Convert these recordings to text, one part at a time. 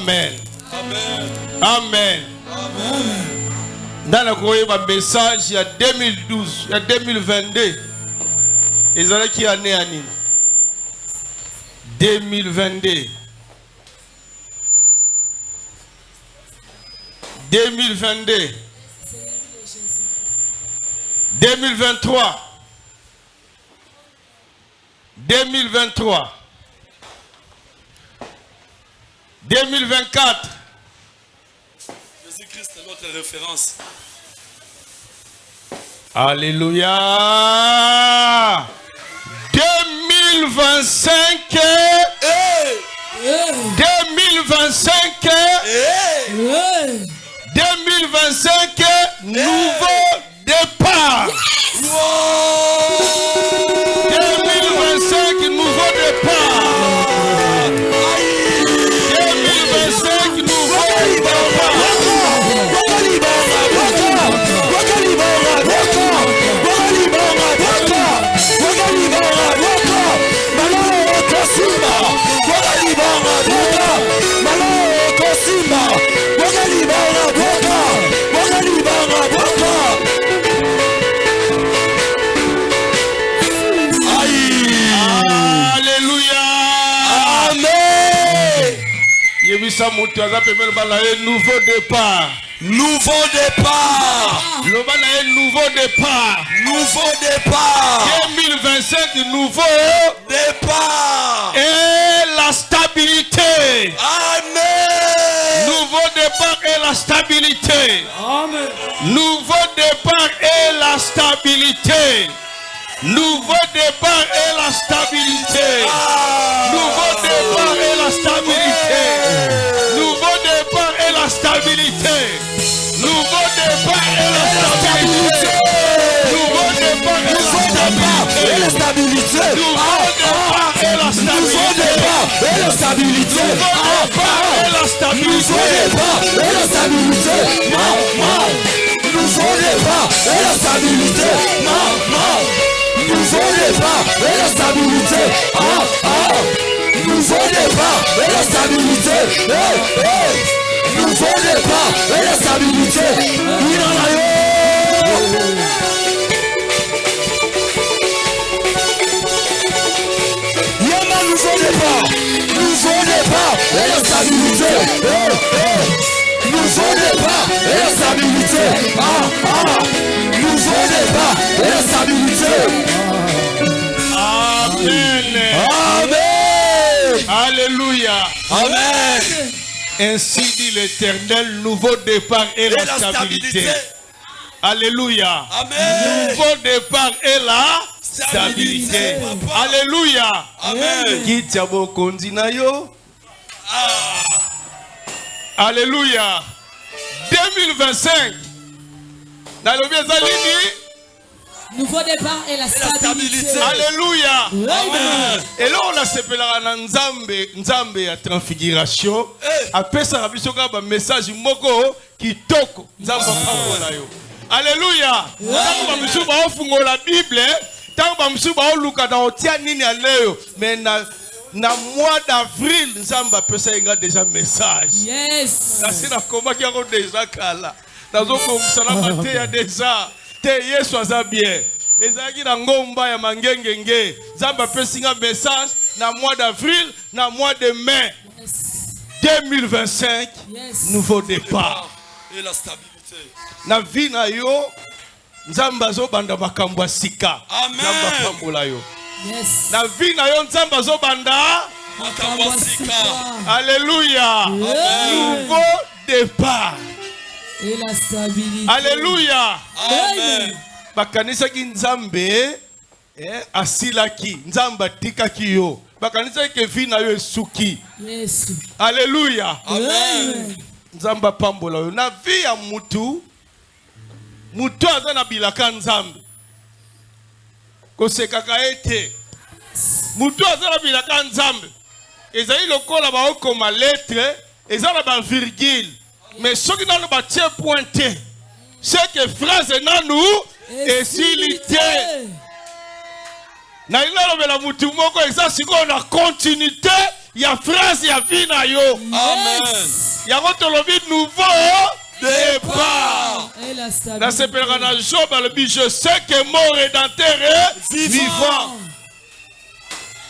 Amen. Amen. Dans le message, il y a 2012, il y a 2022. Ils ont qui année à 2022. 2022. 2023. 2023. 2024. Jésus-Christ est notre référence. Alléluia. 2025. 2025. 2025. Nouveau départ. 2025. Nouveau départ. 2025. Nouveau départ. Nouveau départ. Nouveau départ. Nouveau départ. Nouveau départ. 2025, nouveau départ. Et la stabilité. Amen. Nouveau départ et la stabilité. Amen. Nouveau départ et la stabilité. Nouveau départ et la stabilité. Nouveau départ et la stabilité. Nouveau départ et la stabilité. Nouveau départ et la stabilité. Nouveau départ et la stabilité. Nouveau départ et la stabilité. Nouveau départ et la stabilité. Nouveau départ et la stabilité. Nouveau départ et la stabilité. Nouveau départ et la stabilité. Nouveau départ et la stabilité. Nouveau départ et la stabilité. Yama nouveau départ. Nouveau départ et la stabilité. Nouveau départ et la stabilité. Nouveau départ et la stabilité. Amen. Amen. Alléluia. Amen. Ainsi dit l'Éternel, nouveau départ et la stabilité. Alléluia. Amen. Nouveau départ et la stabilité. Alléluia. Amen. Kitiabo kondinayo. Alléluia. 2025. Nouveau départ et la stabilité. Alléluia. Amen. Et là on a sepelé na nzambe ya transfiguration. Après ça biso ka ba message moko kitoko nzamba pamola yo. Alléluia. Tango ba biso ba ofungola la Bible, tango ba biso ba oluka na otia nini ya leo, mais na mois d'avril nzamba pesa inga déjà message. Yes. Na sina koma ki yango déjà kala. Nazo ko msala mate ya déjà. Te Yesu aza bien. Ezaki na ngomba ya mangengenge. Nzamba pesa inga message na mois d'avril, na mois de mai. Yes. 2025. Yes. Nouveau départ. Et la stabilité. Na vie na yo nzamba zo banda makambo sika. Amen. Nzamba pambola yo. Yes. Na vie na yo nzamba zo banda makambo sika. Alléluia. Nouveau départ. Et la stabilité. Alléluia. Amen. Bakanisa ki nzambe asilaki nzamba tikaki yo. Bakanisa ke vie na yo esuki. Yes. Alléluia. Amen. Nzamba pambola yo. Na vie ya mutu aza na bilaka nzambe. Kosekaka ete. Mutu aza na bilaka nzambe. Ezali lokola ba okoma lettre, ezala ba virgule. Mais ce qui n'a pas de pointé, c'est que phrase nanu et silité. Na ila la mutu moko eza siko na continuité il y a phrase ya vie na yo. Amen. Yango tolobi nouveau départ. Et la stabilité. Dans ce pèlerinage Job alobi, je sais que mon rédempteur est vivant.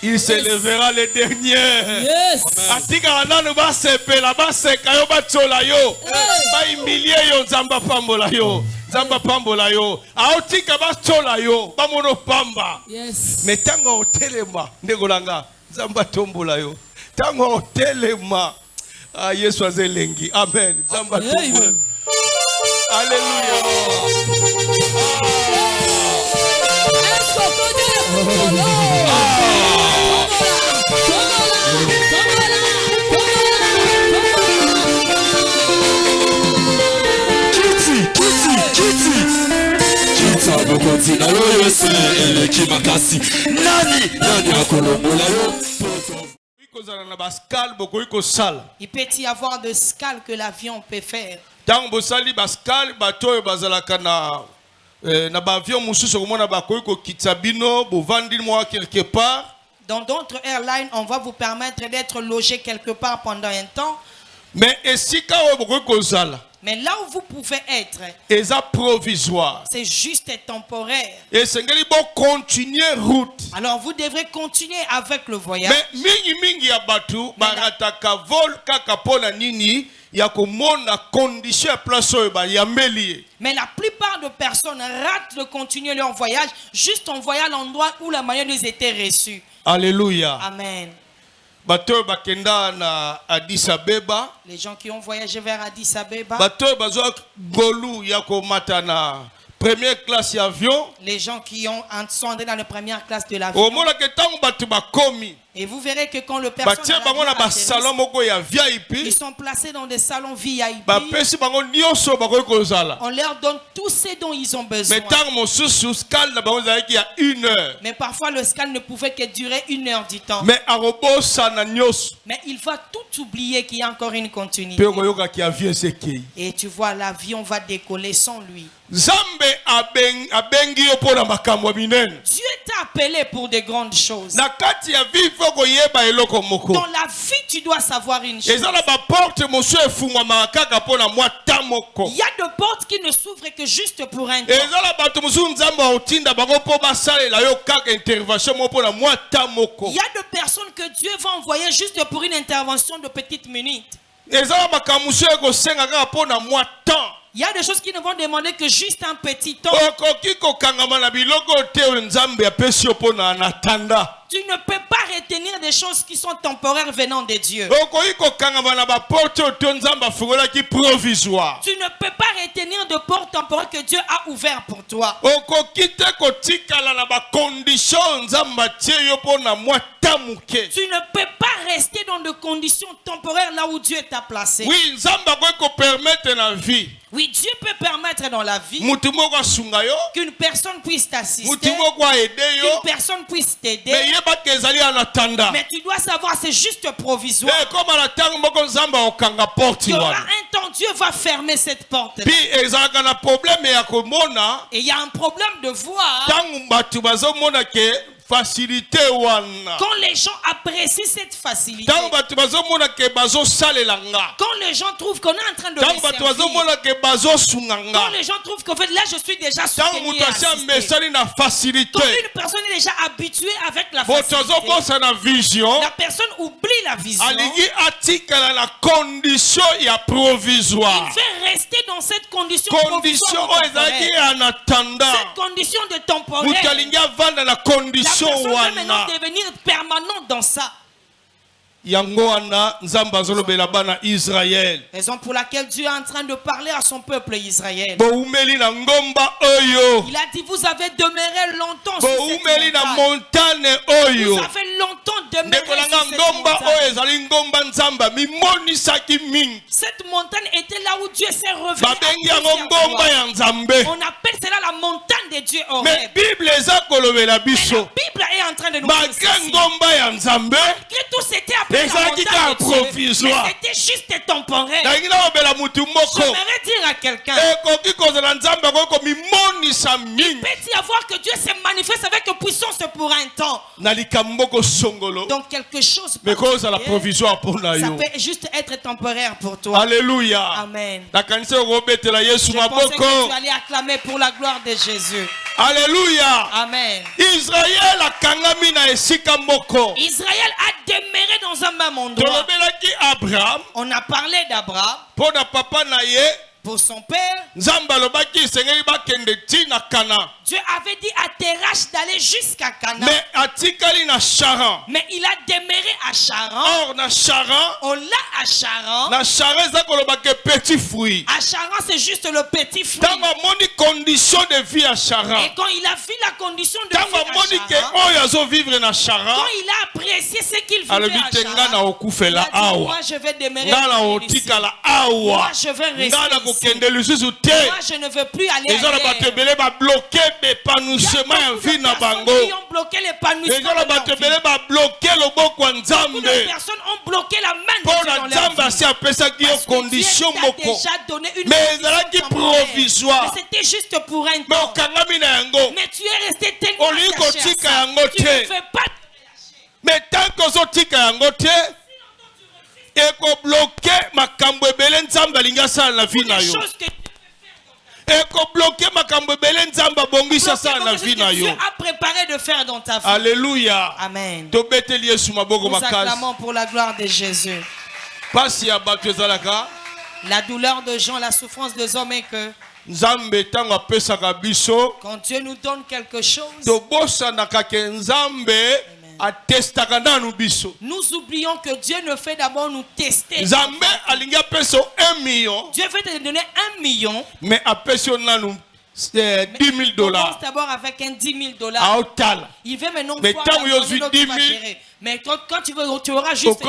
Il se lèvera le dernier. Yes. Atika nanu ba sepela ba seka yo ba tsola yo. Ba humilier yo nzamba pambola yo. Nzamba pambola yo. Aotika ba tsola yo. Ba mono pamba. Yes. Mais tango otelema ndegolanga nzamba tombola yo. Tango otelema Yesu azelengi. Amen. Nzamba tombola. Alléluia. Est-ce qu'on connaît le Il peut y avoir de scales que l'avion peut faire. Tant bosali baskal bato bazalaka na bavion mususu komona bakoyi ko kitabino bovandi moi quelque part. Dans d'autres airlines, on va vous permettre d'être logé quelque part pendant un temps. Mais esika o bokoyi kozala. Mais là où vous pouvez être, eza provisoire. c'est juste temporaire. Et sengeli bo continuer route. Alors vous devrez continuer avec le voyage. Mais mingi ya batu barataka vol kaka pona nini ya komona condition ya place oyo ba yambeli. Mais la plupart de personnes ratent de continuer leur voyage juste en voyant l'endroit où la manière ils étaient reçus. Alléluia. Amen. Bato bakenda na Addis Abeba. Les gens qui ont voyagé vers Addis Abeba. Bato bazwa golu ya komata na première classe avion. Les gens qui sont entrés dans la première classe de l'avion. Et vous verrez que quand le personnel ils sont placés dans des salons VIP. On leur donne tout ce dont ils ont besoin. Mais parfois le scan ne pouvait que durer 1 heure du temps. Mais il va tout oublier qu'il y a encore une continuité. Et tu vois, l'avion va décoller sans lui. Dieu t'a appelé pour de grandes choses. Dans la vie, tu dois savoir une chose. Il y a de portes qui ne s'ouvrent que juste pour un temps. Il y a de personnes que Dieu va envoyer juste pour une intervention de petites minutes. Il y a des choses qui ne vont demander que juste un petit temps. Tu ne peux pas retenir des choses qui sont temporaires venant de Dieu. Tu ne peux pas retenir de portes temporaires que Dieu a ouvertes pour toi. Tu ne peux pas rester dans des conditions temporaires là où Dieu t'a placé. Oui, Dieu peut permettre dans la vie qu'une personne puisse t'assister, qu'une personne puisse t'aider. Mais tu dois savoir, c'est juste provisoire. Il y aura un temps, Dieu va fermer cette porte. Et il y a un problème de voir. Quand les gens apprécient cette facilité, quand les gens trouvent qu'on est en train de les servir, quand les gens trouvent qu'en fait là je suis déjà soutenu et assisté, quand une personne est déjà habituée avec la facilité, la personne oublie la vision. Il fait rester dans cette condition provisoire, cette condition de temporaire. La personne va maintenant devenir permanente dans ça. Raison pour laquelle Dieu est en train de parler à son peuple Israël. Il a dit, vous avez demeuré longtemps sur cette montagne. Vous avez longtemps demeuré sur cette montagne. Cette montagne était là où Dieu s'est révélé. On appelle cela la montagne de Dieu horrible. Mais la Bible est en train de nous dire ceci. Malgré tout, c'était après la montagne de Dieu, mais c'était juste temporaire. J'aimerais dire à quelqu'un, il peut y avoir que Dieu se manifeste avec puissance pour un temps. Donc quelque chose ça peut juste être temporaire pour toi. Alléluia. Amen. Je pensais que tu allais acclamer pour la gloire de Jésus. Alléluia. Amen. Israël a demeuré dans un même endroit. On a parlé d'Abraham. Pour son père, Dieu avait dit à Terach d'aller jusqu'à Canaan. Mais il a demeuré à Charan. On l'a à Charan. À Charan, c'est juste le petit fruit. Et quand il a vu la condition de vie à Charan, quand il a apprécié ce qu'il vivait à Charan, il a dit, moi je vais demeurer ici. Moi je vais rester ici. Moi, je ne veux plus aller ailleurs. Il y a beaucoup de personnes qui ont bloqué l'épanouissement de leur vie. Beaucoup de personnes ont bloqué la main de Dieu dans leur vie. Parce que Dieu t'a déjà donné une condition provisoire. Mais c'était juste pour un temps. Mais tu es resté tellement attaché à ça. Tu ne veux pas te lâcher. Mais tant que bloqué makambo ebele nzamba linga sala na vie na yo. Bloqué makambo ebele nzamba bongisa sala na vie na yo. Dieu a préparé de faire dans ta vie. Alléluia. Amen. Tobeteli Yesu maboko makasi. Nous acclamons pour la gloire de Jésus. Pasi ya bato ezalaka. La douleur de gens, la souffrance des hommes est que Nzambe tango apesaka biso. Quand Dieu nous donne quelque chose, tobosanaka ke Nzambe nous oublions que Dieu ne fait d'abord nous tester. Dieu veut te donner 1 million. Mais après, $10,000. Commence d'abord avec un $10,000. Il veut maintenant voir la tu vas gérer. Mais quand tu auras juste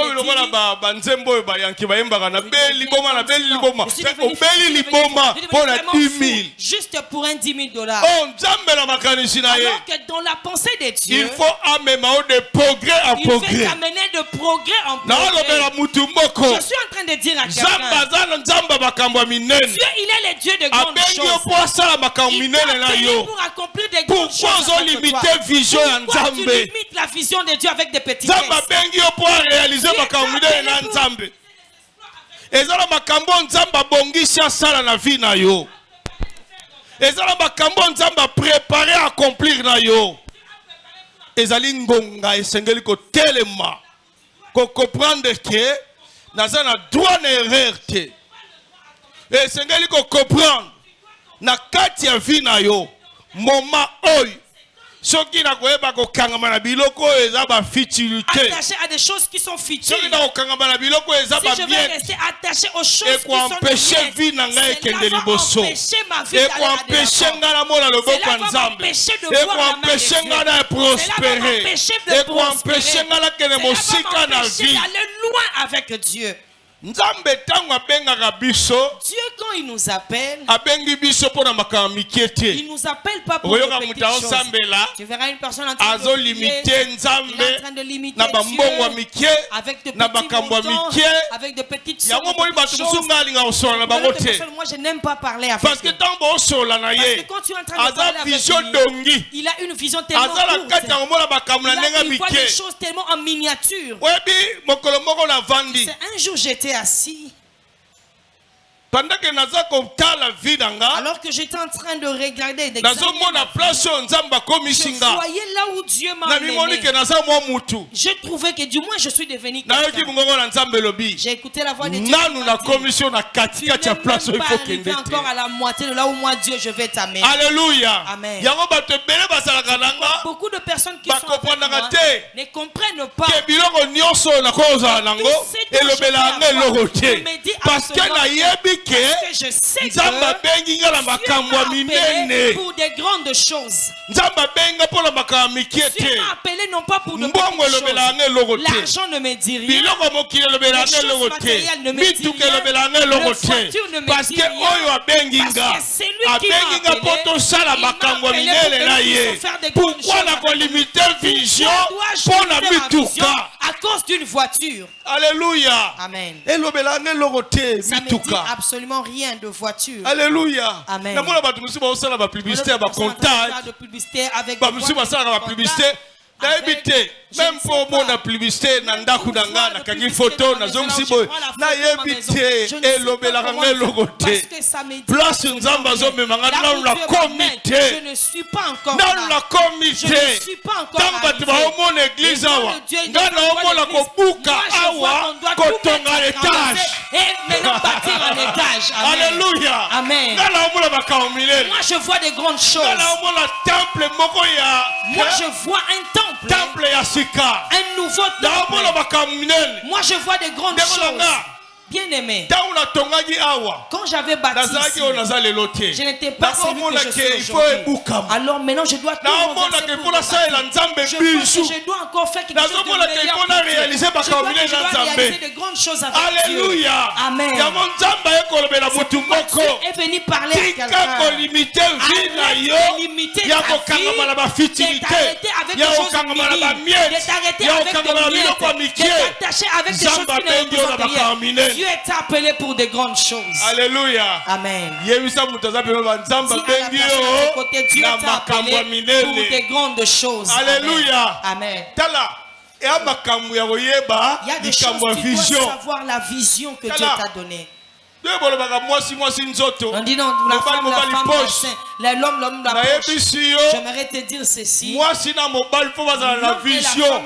juste pour un $10,000. Alors que dans la pensée de Dieu, il faut amener de progrès en progrès. Il veut t'amener de progrès en progrès. Je suis en train de dire à quelqu'un, Dieu, il est le Dieu de grandes choses. Il t'a pour accomplir des grandes choses. Pourquoi tu limites la vision de Dieu avec des petits gestes? Pour réaliser ezala makambo nzamba bongisa sala na vie na yo. Ezala makambo nzamba préparer à accomplir na yo. Ezali ngonga esengeli ko telema ko comprendre que naza na droit na erreur te. Esengeli ko comprendre na kati ya vie na yo moment oyo attaché à des choses qui sont futiles. Si je veux rester attaché aux choses qui sont futiles, cela va empêcher ma vie d'aller à de l'avant. Cela va m'empêcher de voir la main de Dieu. Cela va m'empêcher de prospérer. Cela va m'empêcher d'aller loin avec Dieu. Dieu, quand il nous appelle, il nous appelle pas pour des petites choses. Tu verras une personne en train de limiter Dieu avec de petits montants, avec de petites choses. Moi, je n'aime pas parler avec lui. Parce que quand tu es en train de parler avec lui, il a une vision tellement courte. Il voit des choses tellement en miniature. C'est un jour j'étais assis. Alors que j'étais en train de regarder, je voyais là où Dieu m'a amené. Je trouvais que du moins je suis devenu quelqu'un. J'ai écouté la voix de Dieu. Tu n'es même pas arrivé encore à la moitié de là où moi Dieu je vais t'amener. Alléluia. Amen. Beaucoup de personnes qui sont avec moi ne comprennent pas. Parce que je sais que Dieu m'a appelé pour des grandes choses. Dieu m'a appelé non pas pour de petites choses. L'argent ne me dit rien. Les choses matérielles ne me disent rien. Le voiture ne me dit rien. Parce que c'est lui qui m'a appelé. Il m'a appelé pour que je puisse faire des grandes choses. Pourquoi dois-je limiter ma vision à cause d'une voiture? Alléluia. Amen. Ça ne me dit absolument rien de voiture. Alléluia. Amen. La publicité avec publicité. Même pour mon publicité, nanda kudanga na kangi photo na zongsi boy na yebite elobela kanga logote place nzamba zo memanga na la comité je ne suis pas encore dans la comité tant batu ba mon église awa ngana omona ko buka awa ko tonga l'étage et maintenant bâtir un étage. Alléluia. Amen. Ngana omona ba kaomile moi je vois des grandes choses. Ngana omona temple moko ya moi je vois un temple ya sika un nouveau temple. Moi je vois des grandes choses. Bien aimé. Quand j'avais bâti ici, je n'étais pas celui que je suis aujourd'hui. Alors maintenant je dois tout renverser pour le bâtir. Je pense que je dois encore faire quelque chose de meilleur. Je dois réaliser de grandes choses avec Dieu. Alléluia. Amen. Dieu est venu parler à quelqu'un. Arrête de limiter ta vie, de t'arrêter avec des choses minimes, de t'arrêter avec des miettes, de t'attacher avec des choses qui ne représentent rien. Dieu est appelé pour des grandes choses. Alléluia. Amen. Dieu est appelé pour des grandes choses. Alléluia. Amen. Il y a des choses qui doivent savoir la vision que Dieu t'a donnée. On dit non, la femme, l'homme, la poche. J'aimerais te dire ceci. L'homme et la femme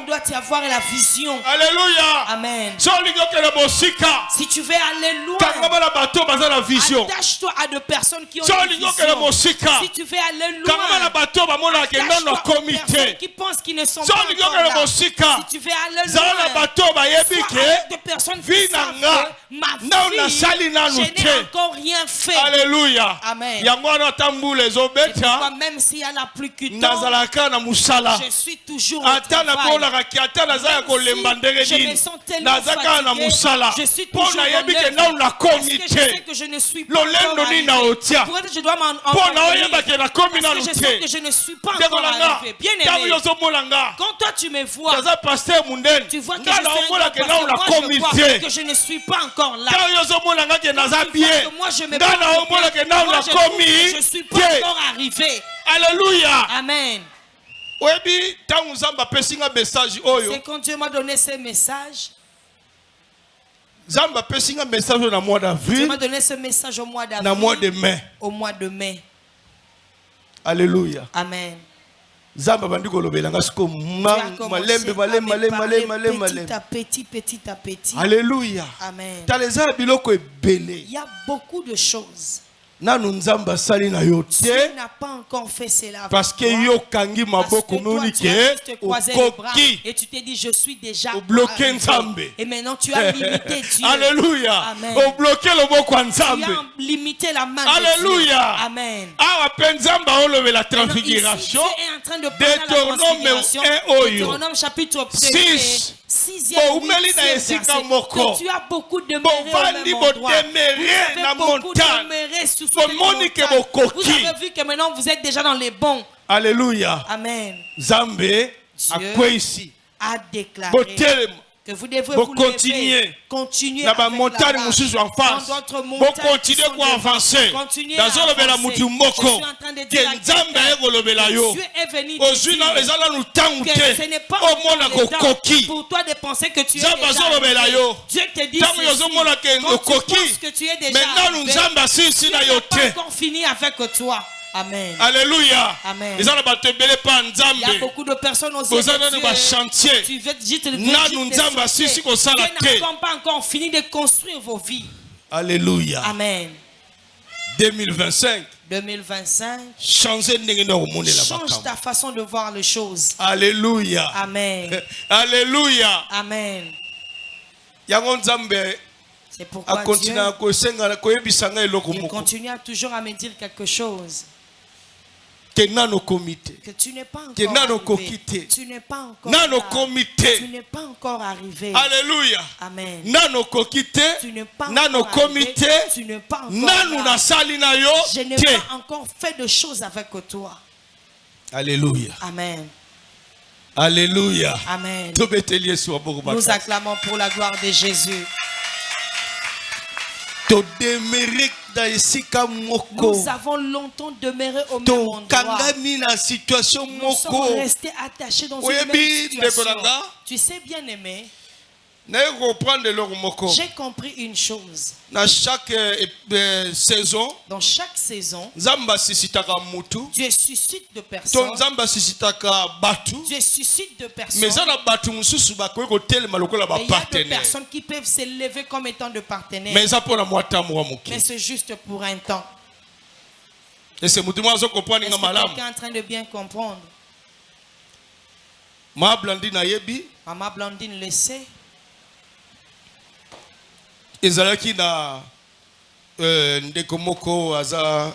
doivent avoir la vision. Alléluia. Amen. Si tu veux aller loin, attache-toi à des personnes qui ont une vision. Si tu veux aller loin, attache-toi à des personnes qui pensent qu'ils ne sont pas encore là. Si tu veux aller loin, sois avec des personnes qui savent que ma vie, je n'ai encore rien fait. Alléluia. Amen. Même s'il y a la pluie qui tombe, je suis toujours au travail. Je me sens tellement fatigué. Je suis toujours en œuvre. Parce que je sais que je ne suis pas encore arrivé. Peut-être je dois m'en enlever. Parce que je sais que je ne suis pas encore arrivé. Bien aimé. Quand toi tu me vois, tu vois que je suis un que je ne suis pas encore là. Moi je me je suis pas encore arrivé. Alléluia. Amen. C'est quand Dieu m'a donné ce message. Dieu m'a donné ce message au mois d'avril. Au mois de mai. Alléluia. Amen. Petit à petit. Alléluia. Amen. Il y a beaucoup de choses. Dieu n'a pas encore fait cela. Parce que yo kangi maboko et tu t'es dit je suis déjà bloqué nzambe. Et maintenant tu as limité Dieu. Alléluia. Amen. Bloqué le boko nzambe. Tu as limité la main. Alléluia. Amen. Ah penzamba on lever la transfiguration. Deutéronome chapitre 6. 6e verset. Que tu as beaucoup demeuré au même endroit. Vous avez beaucoup demeuré sous cette montagne. Vous avez vu que maintenant vous êtes déjà dans les bons. Alléluia. Amen. Dieu a déclaré que vous devez vous lever, continuer avec la marche. Dans d'autres montagnes qui sont devant. Continuez à avancer. Je suis en train de dire à quelqu'un, Dieu est venu te dire que ce n'est pas encore le temps pour toi de penser que tu es déjà arrivé. Dieu te dit ceci, quand tu penses que tu es déjà arrivé, Dieu n'a pas encore fini avec toi. Amen. Alléluia. Amen. Il y a beaucoup de personnes aussi. Tu veux dire Dieu n'a pas encore fini de construire vos vies. Alléluia. Amen. 2025. Change ta façon de voir les choses. Alléluia. Amen. Alléluia. Amen. C'est pourquoi Dieu continue toujours à me dire quelque chose. Que tu n'es pas encore arrivé. Tu n'es pas encore là. Tu n'es pas encore arrivé. Alléluia. Amen. Tu n'es pas encore arrivé. Tu n'es pas encore là. Je n'ai pas encore fait de choses avec toi. Alléluia. Amen. Alléluia. Amen. Nous acclamons pour la gloire de Jésus. Nous avons longtemps demeuré au même endroit. Nous sommes restés attachés dans une même situation. Tu sais, bien aimé, j'ai compris une chose. Dans chaque saison, Dieu suscite de personnes. Dieu suscite de personnes. Mais il y a des personnes qui peuvent s'élever comme étant de partenaires. Mais c'est juste pour un temps. Est-ce que quelqu'un est en train de bien comprendre? Maman Blandine le sait. Ezalaki na ndekomoko aza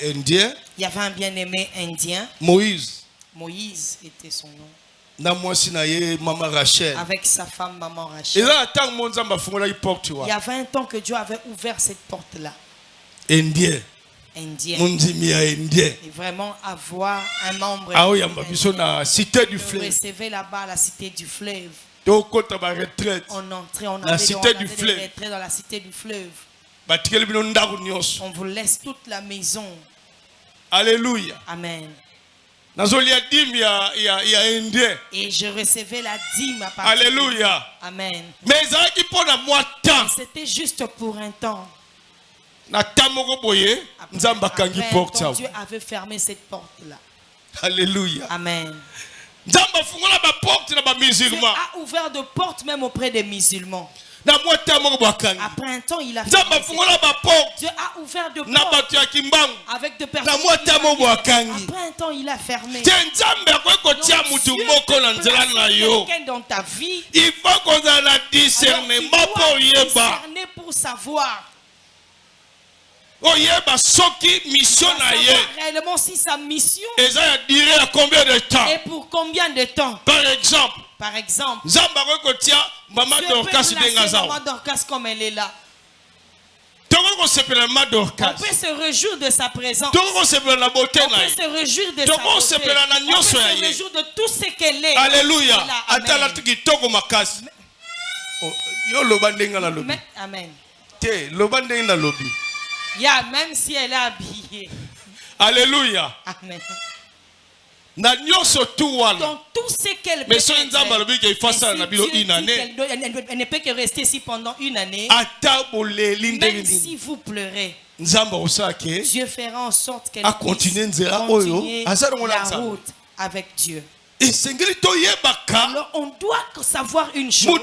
indien. Il y avait un bien-aimé indien. Moïse était son nom. Na mwasi na ye Maman Rachel. Avec sa femme Maman Rachel. Il y avait un temps que Dieu avait ouvert cette porte là. Indien. Et vraiment avoir un membre. Cité du fleuve. Recevait là-bas la cité du fleuve. On entrait, on avait des retraits dans la cité du fleuve. On vous laisse toute la maison. Alléluia. Amen. Et je recevais la dîme à partir. Alléluia. Amen. Mais c'était juste pour un temps. Après un temps, Dieu avait fermé cette porte-là. Alléluia. Amen. Dieu a ouvert de portes même auprès des musulmans. Après un temps, il a fermé. Dieu a ouvert de portes avec des personnes. Après un temps, il a fermé. Donc, Dieu quelqu'un dans ta vie. Il faut qu'on ait un discernement pour savoir. Réellement si sa mission à combien de temps? Et pour combien de temps? Par exemple, Maman Dorcas comme elle est là. On peut se réjouir de sa présence. On peut se réjouir de sa beauté. On peut se réjouir de tout ce qu'elle est. Alléluia. Amen. Amen. Même si elle est habillée. Alléluia. Amen. Dans tout ce qu'elle peut faire, elle ne peut que rester ici pendant une année. Même si vous pleurez, Dieu fera en sorte qu'elle puisse continuer la route avec Dieu. Alors on doit savoir une chose.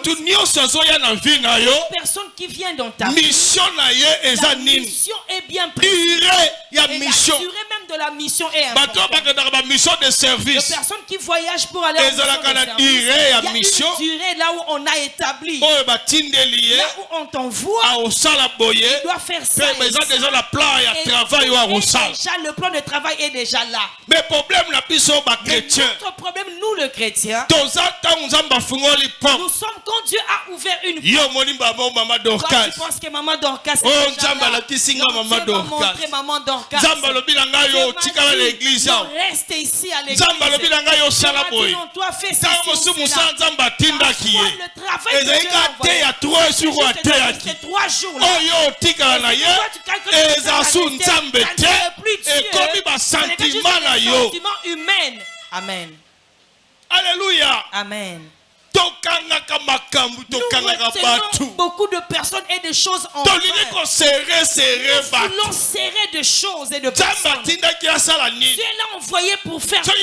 Personne qui vient dans ta vie, la mission est bien précise. La durée même de la mission est importante. Les personnes qui voyagent pour aller en mission, il y a une durée là où on a établi. Là où on t'envoie, tu dois faire ça. Et déjà, le plan de travail est déjà là. Mais notre problème, nous le chrétien, nous sommes quand Dieu a ouvert une porte. Toi, tu penses que Maman Dorcas est déjà là. Maman Dorcas. Reste ici à l'église. Toi, fais ça. Le travail que Dieu a envoyé. C'est 3 jours là. Tu humain. Amen. Alléluia. Amen. Nous retenons beaucoup de personnes et de choses en vain. Nous voulons serrer de choses et de personnes. Dieu l'a envoyé pour faire quoi?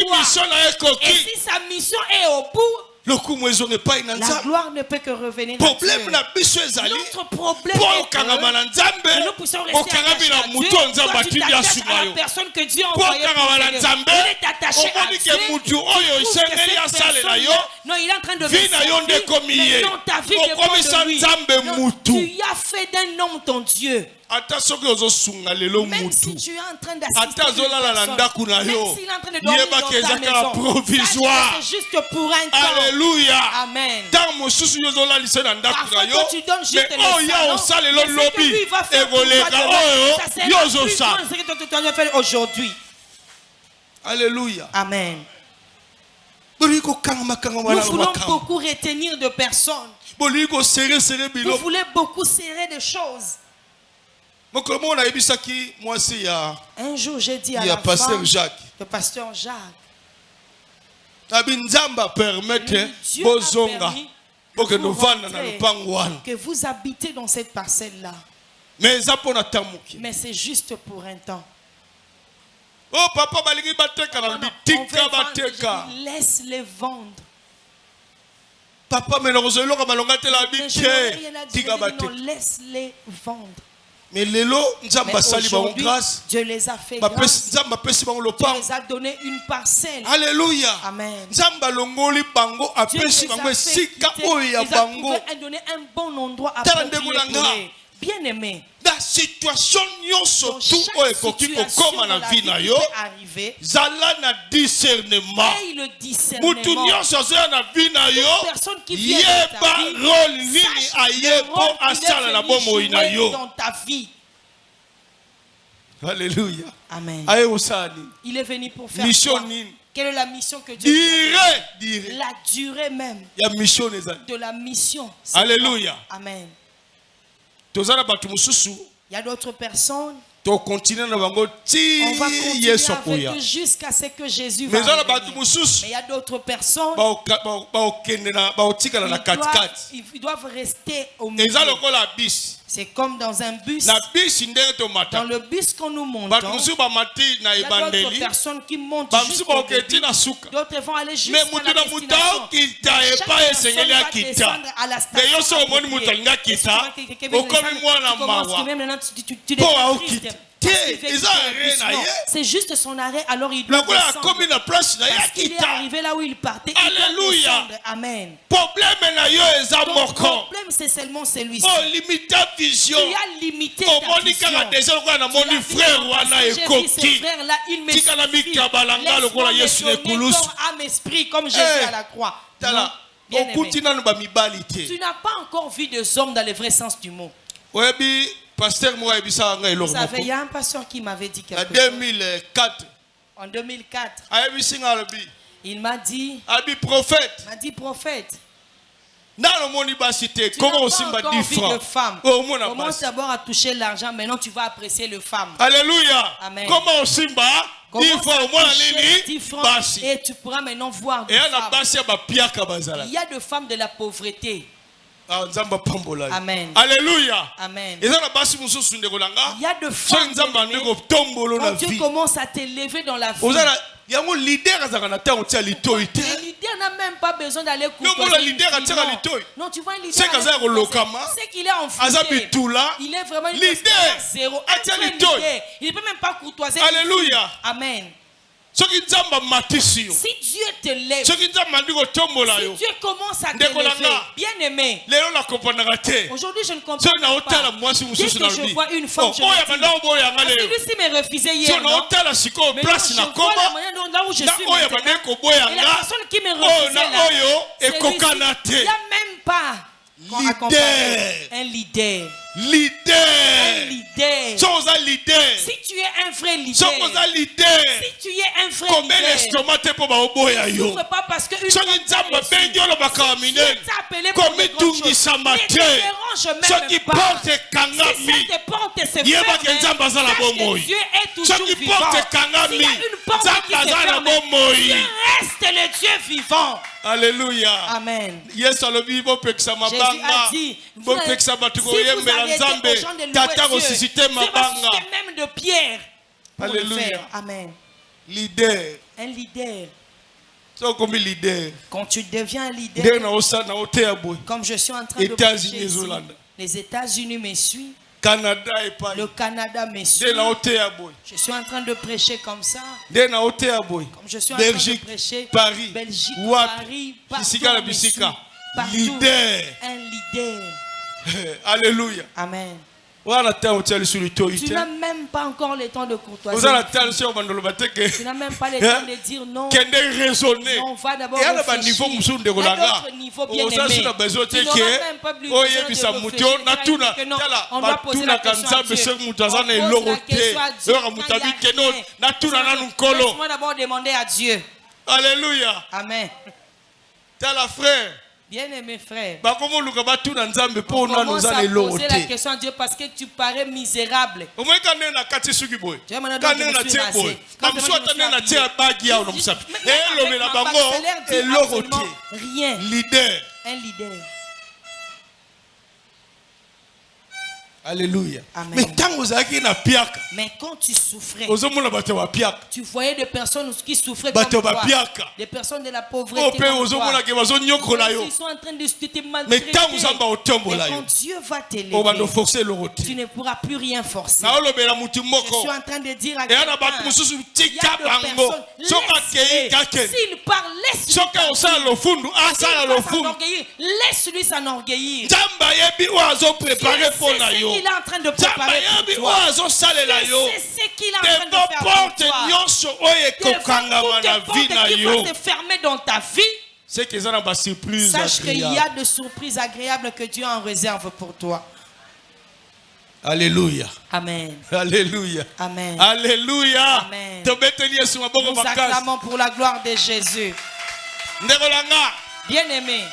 Et si sa mission est au bout, La gloire ne peut que revenir à Dieu. Notre problème est que nous puissions rester attachés à Dieu. Toi, tu t'attaches à la personne que Dieu a envoyée pour t'aider. Il est attaché à Dieu. Non, il est en train de vivre sa vie, mais non, ta vie dépend de lui. Non, tu as fait d'un homme ton Dieu. Même si tu es en train d'assister une personne, même s'il est en train de dormir dans ta maison, c'est juste pour un temps. Alléluia. Amen. Parfois quand tu donnes juste le salon, mais ce que lui va faire pour toi demain, ça sera plus grand ce que tu dois faire aujourd'hui. Alléluia. Amen. Nous voulons beaucoup retenir de personnes. Vous voulez beaucoup serrer des choses. Un jour, j'ai dit à la femme de pasteur Jacques, que vous habitez dans cette parcelle-là. Mais c'est juste pour un temps. Oh papa, laisse-les vendre. Papa, mais laisse-les vendre. Mais aujourd'hui, Dieu les a fait grâce. Dieu les a donné une parcelle. Alléluia. Amen. Dieu les a fait donné un bon endroit à propriété. Bien aimé. La situation surtout comme la vie na yo zala na discernement. Le discernement. Personne qui vient dans ta vie, sache dans ta vie. Alléluia. Amen. Il est venu pour faire quoi? Quelle est la mission que Dieu a? La durée même de la mission. Alléluia. Amen. Il y a d'autres personnes. On va continuer avec eux jusqu'à ce que Jésus va revenir. Mais il y a d'autres personnes. Ils doivent rester au milieu. C'est comme dans un bus. Dans le bus qu'on nous monte, il y a d'autres personnes qui montent jusqu'au début. D'autres vont aller jusqu'à la destination. Chaque personne va descendre à la station. C'est juste son arrêt, alors il doit descendre. Parce qu'il est arrivé là où il partait. Alléluia. Amen. Ton problème, c'est seulement celui-ci. Tu as limité ta vision. J'ai vu ces frères-là, ils me suffisent. Laisse-moi me donner ton âme esprit comme Jésus à la croix. Non, bien aimé. Tu n'as pas encore vu des hommes dans le vrai sens du mot. Vous savez, il y a un pasteur qui m'avait dit quelque chose. En 2004, il m'a dit, prophète. Tu n'as pas encore envie de femme. Commence d'abord à toucher l'argent, maintenant tu vas apprécier les femmes. Alléluia. Amen. Comment Simba 10 fois au moins 10 francs et tu pourras maintenant voir des femmes. Il y a des femmes de la pauvreté. Amen. Alléluia. Amen. Il y a de femmes quand Dieu commence à t'élever dans la vie. Le leader n'a même pas besoin d'aller courtoiser. Non, tu vois un leader, c'est qu'il est enfoncé. Il est vraiment une leader zéro. Il ne peut même pas courtoiser. Alléluia. Amen. Si Dieu te lève, si Dieu commence à t'élever, bien aimé, aujourd'hui je ne comprends pas. Dès que je vois une femme, je me dis, celui-ci m'a refusé hier, non? Mais là, je vois la manière là où je suis maintenant, et la personne qui me refusait là, celui-ci, il n'y a même pas un leader. Un leader. Si tu es un vrai leader, si tu es un vrai leader, ne souffre pas parce que une femme t'a appelé pour des grandes choses. Ne te dérange même pas. Si cette porte se ferme, sache que Dieu est toujours vivant. S'il y a une porte qui se ferme, Dieu reste le Dieu vivant. Alléluia. Amen. Jésus a dit, si vous allez aux gens de louer Dieu, même de pierre. Alléluia. Amen. Leader. Un leader. Quand tu deviens un leader, comme je suis en train de prêcher ici, les États-Unis me suivent, le Canada me suit. Je suis en train de prêcher comme ça. Comme je suis en train de prêcher, Paris, Belgique, Paris, partout, leader. Un leader. Alléluia. Amen. Tu n'as même pas encore le temps de courtoisie. Tu n'as même pas le temps de dire non. On va d'abord réfléchir. Il y a d'autres niveaux bien aimés. Tu n'auras même pas besoin de réfléchir. Non, on doit poser la question à Dieu. On pose la question à Dieu. Laisse-moi d'abord demander à Dieu. Alléluia. Amen. T'as frère. Bien-aimé frère, on commence à poser la question à Dieu parce que tu parais misérable. Tu vois, maintenant, je suis rasé. Rien. Leader. Un leader. Alléluia. Amen. Mais quand tu souffrais, tu voyais des personnes qui souffraient comme toi, des personnes de la pauvreté comme toi, ils sont en train de te maltraiter. Mais quand Dieu va t'élever, tu ne pourras plus rien forcer. Je suis en train de dire à quelqu'un, il y a des personnes, s'il parle, laisse-lui s'enorgueillir. Il est en train de préparer pour toi. C'est ce qu'il est en train de faire pour toi. Des portes qui vont se fermer dans ta vie. Sache qu'il y a des surprises agréables que Dieu en réserve pour toi. Alléluia. Amen. Alléluia. Amen. Alléluia. Amen. Nous acclamons pour la gloire de Jésus. Bien-aimé,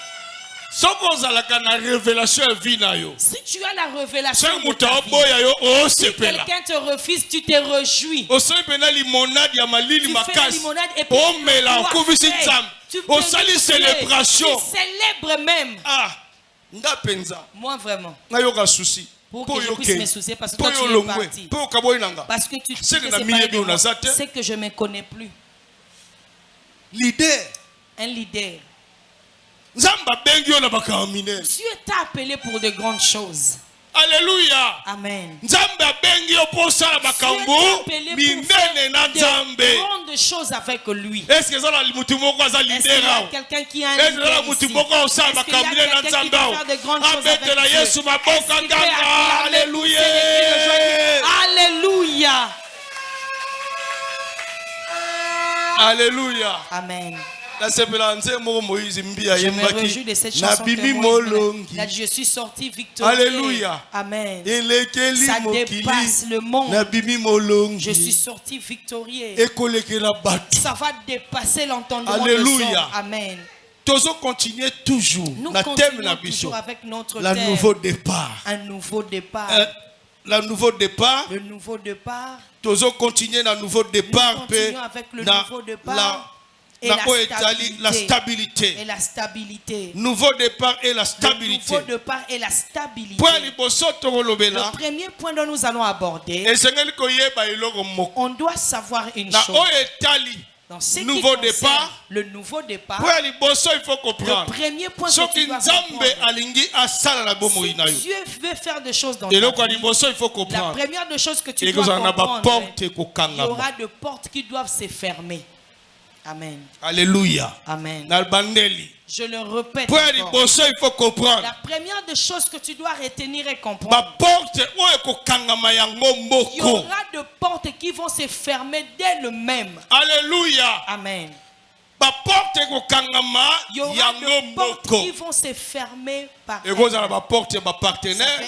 si tu as la révélation de ta vie, si quelqu'un te refuse, tu te réjouis. Tu fais la limonade et puis tu célèbres même. Moi vraiment. Pour que je puisse me soucier parce que toi tu es parti. Parce que tu sais que je ne me connais plus. Leader. Un leader. Dieu t'a appelé pour de grandes choses. Alléluia. Amen. Dieu t'a appelé pour faire de grandes choses avec lui. Est-ce qu'il y a quelqu'un qui a un leader ici? Est-ce qu'il y a quelqu'un qui peut faire de grandes choses avec Dieu? Alléluia. Alléluia. Alléluia. Amen. Je me réjouis de cette chanson que moi, je suis sorti victorieux. Alléluia. Amen. Ça dépasse le monde. Je suis sorti victorieux. Ça va dépasser l'entendement de l'homme. Amen. Nous continuons toujours avec notre thème. Nouveau départ. Un nouveau départ. Le nouveau départ. Le nouveau départ. Nous continuons avec le nouveau départ. Et la stabilité. Et la stabilité. Nouveau départ et la stabilité. Le nouveau départ et la stabilité. Le premier point dont nous allons aborder, on doit savoir une chose. Dans ce qui concerne le nouveau départ, il faut comprendre. Le premier point que tu dois comprendre, si Dieu veut faire des choses dans ta vie, la première des choses que tu dois comprendre, il y aura des portes qui doivent se fermer. Amen. Alléluia. Amen. Je le répète. Il faut comprendre. La première des choses que tu dois retenir et comprendre, il y aura des portes qui vont se fermer d'elles-mêmes. Alléluia. Amen. Il y aura des portes qui vont se fermer par elles. Ça peut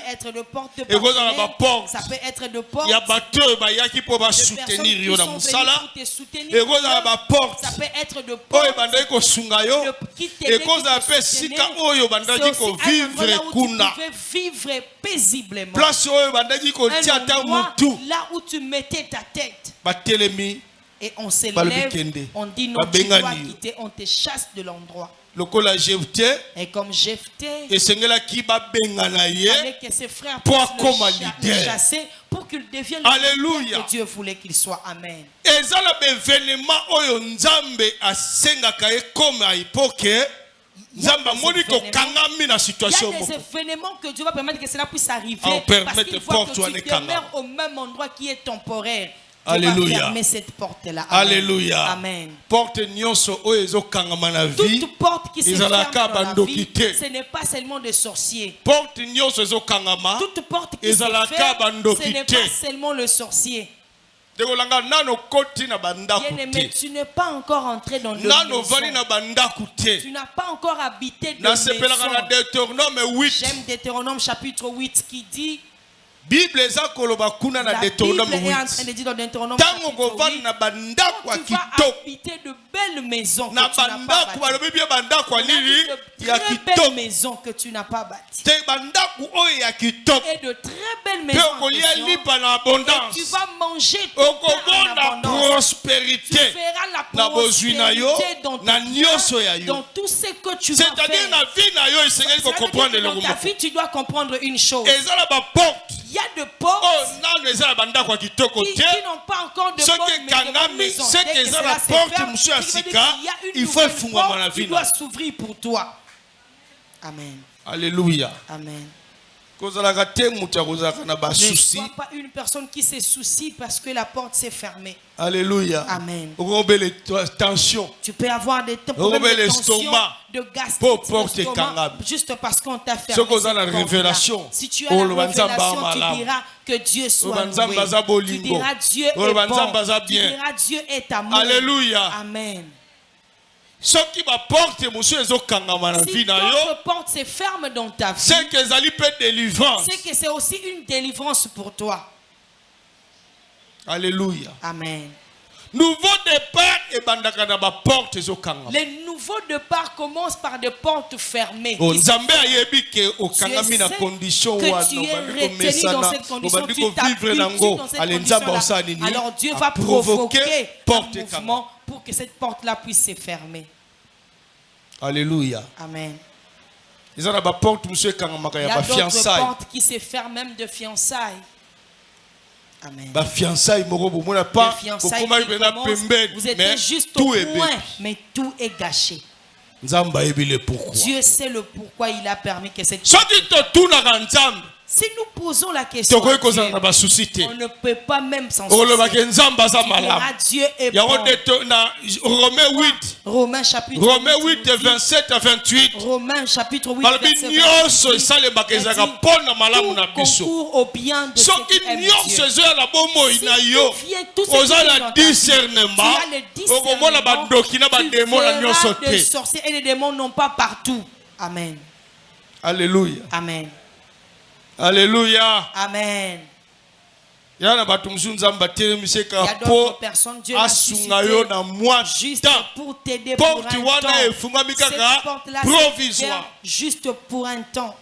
être de portes de partenaires. Ça peut être de portes de personnes qui sont venues pour te soutenir. Ça peut être de portes qui t'aident, qui te soutenaient. C'est aussi un endroit où tu pouvais vivre paisiblement. Un endroit là où tu mettais ta tête. Et on s'élève, on dit non, tu dois quitter, on te chasse de l'endroit. Et comme Jephthé, avec ses frères puissent le chasser pour pour qu'il devienne Alléluia. le que Dieu voulait qu'il soit. Amen. Et ça l'événement oyo nzambe asengaka ye comme à époque nzambe amoni ko kangami na situation moko. Il y a des événements que Dieu va permettre que cela puisse arriver parce qu'il voit que tu demeures au même endroit qui est temporaire. Alléluia. Fermer cette porte-là. Alléluia. Amen. Porte nyonso oyo ezokangama na vie. Toute porte qui se ferme dans la vie, ce n'est pas seulement des sorciers. Porte nyonso ezokangama. Toute porte qui se ferme, ce n'est pas seulement le sorcier. Bien-aimé, tu n'es pas encore entré dans le maison. Tu n'as pas encore habité dans le maison. J'aime Deutéronome chapitre 8 qui dit, Bible eza koloba kuna na Deutéronome 8. Tango govana bandako kitoko. Habiter de belles maisons que tu n'as pas bâties. De très belles maisons que tu n'as pas bâties. Et de très belles maisons. Et tu vas manger tout en abondance. Tu feras la prospérité dans tout ce que tu vas faire. Dans ta vie, tu dois comprendre une chose. Il y a des portes qui n'ont pas encore de bonne maison. Dès que cela se ferme, il faut une porte qui doit s'ouvrir pour toi. Amen. Alléluia. Amen. Ne sois pas une personne qui se soucie parce que la porte s'est fermée. Alléluia. Amen. Tu peux avoir des problèmes de tension, de gastrite, juste parce qu'on t'a fermé cette porte-là. Si tu as la révélation, tu diras que Dieu soit loué. Tu diras Dieu est bon. Tu diras Dieu est amour. Alléluia. Amen. Si d'autres portes se ferment dans ta vie, c'est que c'est aussi une délivrance pour toi. Alléluia. Amen. Nouveau départ et bandakana ba porte ezokanga. Les nouveaux départs commencent par des portes fermées. Nzambe ayebi ke okangami na condition wana tu es retenu dans cette condition, tu t'habitues dans cette condition. Alors Dieu va provoquer un mouvement pour que cette porte-là puisse se fermer. Alléluia. Amen. Il y a d'autres portes qui se ferment même de fiançailles. Amen. Vous êtes juste au point, mais tout est gâché. Dieu sait le pourquoi il a permis que cette si nous posons la question, on ne peut pas même s'en sortir. Dieu est bon. Romains chapitre 8, 27 à 28. Romains chapitre 8, verset 28. Concourt au bien de ceux qui aiment Dieu. Si tout vient, tout ce qui est dans ta vie, tu as le discernement, tu verras des sorciers et les démons n'ont pas partout. Amen. Alléluia. Amen. Alléluia. Amen. Il y a d'autres personnes, Dieu l'a suscité juste pour t'aider pour un temps. Cette porte-là provisoire. Juste pour un temps.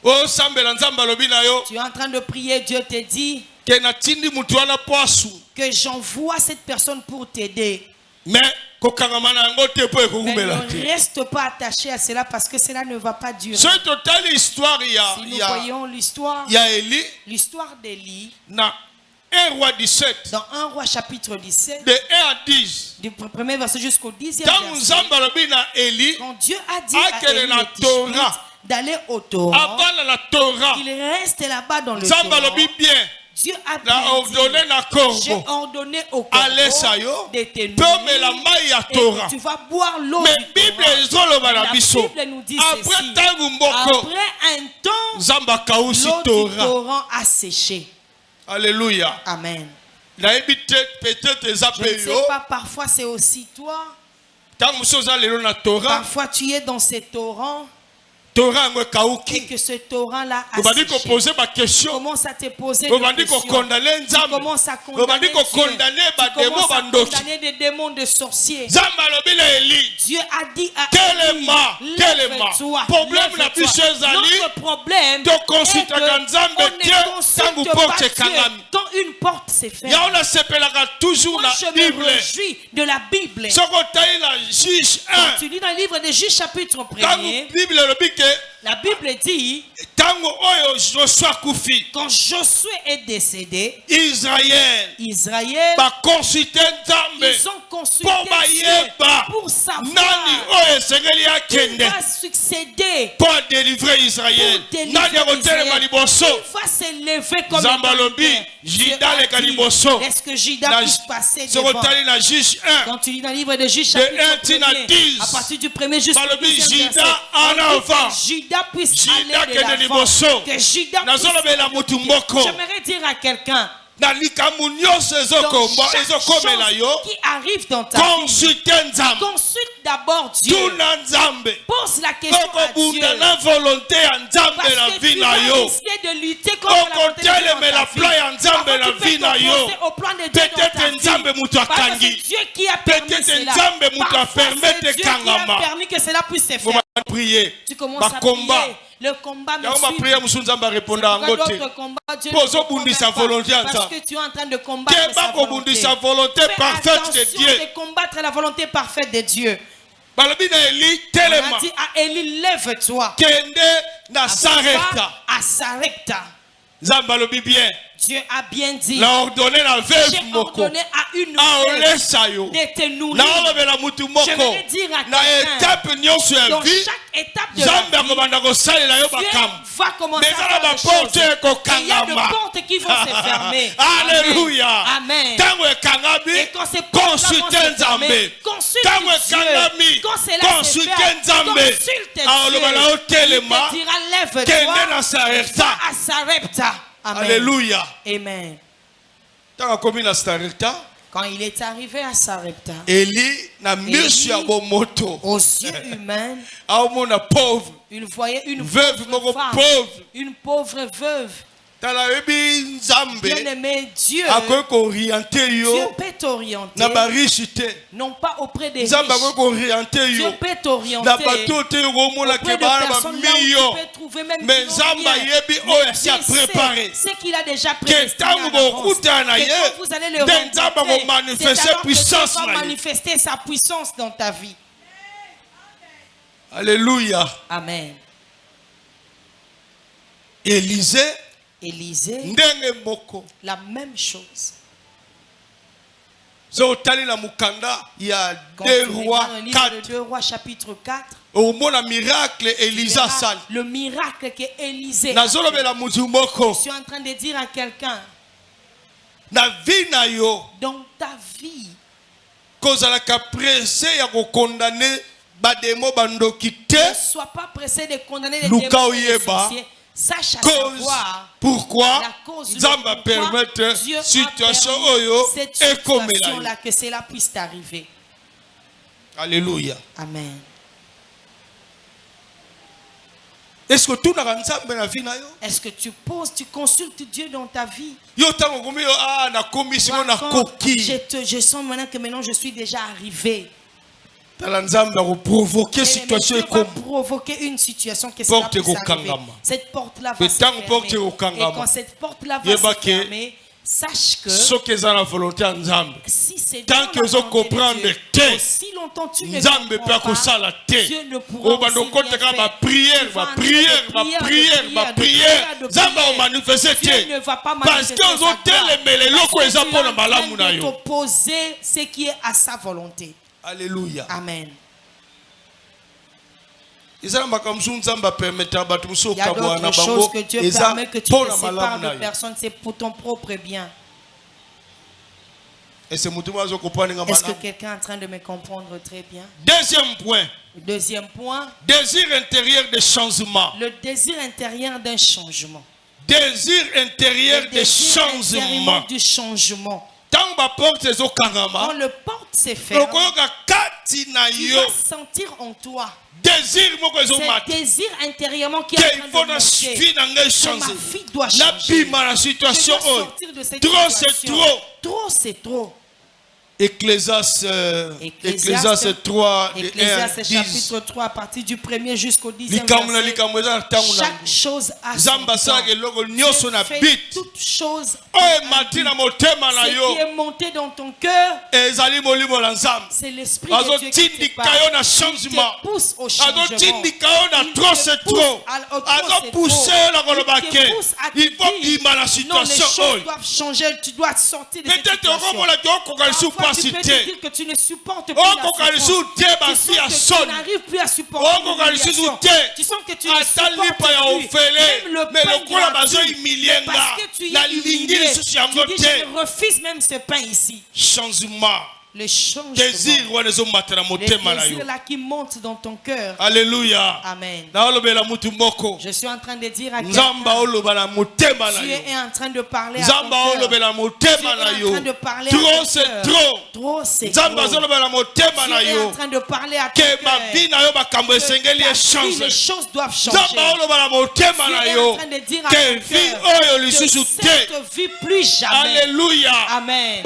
Tu es en train de prier, Dieu te dit que j'envoie cette personne pour t'aider. Mais ne reste pas attaché à cela parce que cela ne va pas durer. Si nous voyons l'histoire, l'histoire d'Élie, dans 1 roi 17, dans 1 roi chapitre 17, de 1 à 10, du premier verset jusqu'au 10e verset, quand Dieu a dit à Élie d'aller au torrent, qu'il reste là-bas dans le torrent, Dieu a dit, j'ai ordonné au corbeau de te nourrir et tu vas boire l'eau du torrent. La Bible nous dit ceci. Après un temps, l'eau du torrent a séché. Alléluia. Amen. Je ne sais pas, parfois c'est aussi toi. Parfois tu es dans ces torrents. Et que ce torrent-là a séché. Commence à te poser des questions. Tu commences à condamner Dieu. Tu commences à condamner des démons de sorciers. Dieu a dit à Élie, lève-toi. Notre problème est qu'on ne consulte pas Dieu quand une porte s'est fermée. Moi, je me réjouis de la Bible. Quand tu lis dans le livre de Juge chapitre 1er, La Bible dit, quand Josué est décédé, Israël, ils ont consulté Dieu pour savoir qui va succéder pour délivrer Israël. Il va s'élever comme est-ce que Judas puisse passer devant? Quand tu lis dans le livre de Juges, chapitre 1er, à partir du 1er jusqu'au 10e verset, Judas puisse aller de l'avant. Que Judas puisse aller de l'avant. J'aimerais dire à quelqu'un, dans chaque chose qui arrive dans ta vie, consulte d'abord Dieu. Pose la question à Dieu. Parce que tu vas essayer de lutter contre la volonté de Dieu dans ta vie. Tu peux t'opposer au plan de Dieu dans ta vie. Parce que c'est Dieu qui a permis cela. Parfois c'est Dieu qui a permis que cela puisse se faire. Tu commences à prier. Le combat me suit. D'autres combats, Dieu parce que tu es en train de combattre sa volonté. Fais attention de combattre la volonté parfaite de Dieu. On a dit à Élie, lève-toi. À Sarepta. Dieu a bien dit. J'ai ordonné à une veuve de te nourrir. J'aimerais dire à quelqu'un, dans chaque étape de la vie, Dieu va commencer à faire des choses. Et il y a des portes qui vont se fermer. Alléluia. Amen. Et quand ces portes vont se fermer, consulte Dieu. Quand cela se fait, consulte Dieu. Il te dira, lève-toi, va à Sarepta. Amen. Alléluia. Amen. Quand il est arrivé à Sarepta, Élie, aux yeux humains, il voyait une veuve femme, une pauvre veuve. Bien-aimé, Dieu peut t'orienter, non pas auprès des riches. Dieu peut t'orienter auprès de personnes là où tu peux trouver même ce qu'il a déjà prédestiné à l'avance. Et quand vous allez le rencontrer, c'est alors que Dieu va manifester sa puissance dans ta vie. Alléluia. Amen. Élisée, la même chose. Il y a Quand 2 Rois 4. 2 Rois chapitre 4. Le miracle que Élisée a fait. Je suis en train de dire à quelqu'un, dans ta vie, ne sois pas pressé de condamner les démons et les sorciers. Sache à savoir pourquoi la cause Dieu va permettre cette situation-là que cela puisse t'arriver. Alléluia. Amen. Est-ce que tu consultes Dieu dans ta vie? Je sens maintenant que je suis déjà arrivé. provoquer situation provoquer une situation que cela puisse arriver. Cette porte-là va se fermer. Et quand cette porte-là va se fermer, sache que si c'est tant que vous comprenez aussi longtemps tu ne comprends pas, Dieu ne pourra aussi rien faire. Dieu ne va pas manifester sa gloire. Parce que tu es en train de t'opposer ce qui est à sa volonté. Alléluia. Amen. Il y a d'autres choses que Dieu permet que tu te sépares de personnes, c'est pour ton propre bien. Est-ce que quelqu'un est en train de me comprendre très bien? Deuxième point. Désir intérieur de changement. Le désir intérieur d'un changement. Désir intérieur de changement. Du changement. Quand le porte se ferme, tu vas sentir en toi ce désir intérieurement qui est en train de monter. Ma vie doit changer. Je dois sortir de cette situation. Trop c'est trop. Ecclésiaste 3, Ecclésiaste chapitre 3, à partir du 1er jusqu'au 10e verset. Chaque chose a son temps. Fais toute chose ce qui est monté dans ton cœur, c'est l'esprit de Dieu qui te parle. Il te pousse au changement. Il te pousse à te dire, non, les choses doivent changer, tu dois sortir de cette situation. Tu peux te dire que tu ne supportes plus la souffrance. Tu sens que tu n'arrives plus à supporter l'humiliation. Tu sens que tu ne supportes plus même le pain gratuit parce que tu es humilié. Tu dis, je refuse même ce pain ici. Changement. Le changement. Désir là qui monte dans ton cœur. Alléluia. Amen. Je suis en train de dire à quelqu'un, tu es en train de parler à ton cœur. Tu es en train de parler à ton cœur. Trop c'est trop. Tu es en train de parler à ton cœur. Les choses doivent changer. Tu es en train de dire à ton cœur que cette vie plus jamais. Alléluia. Amen.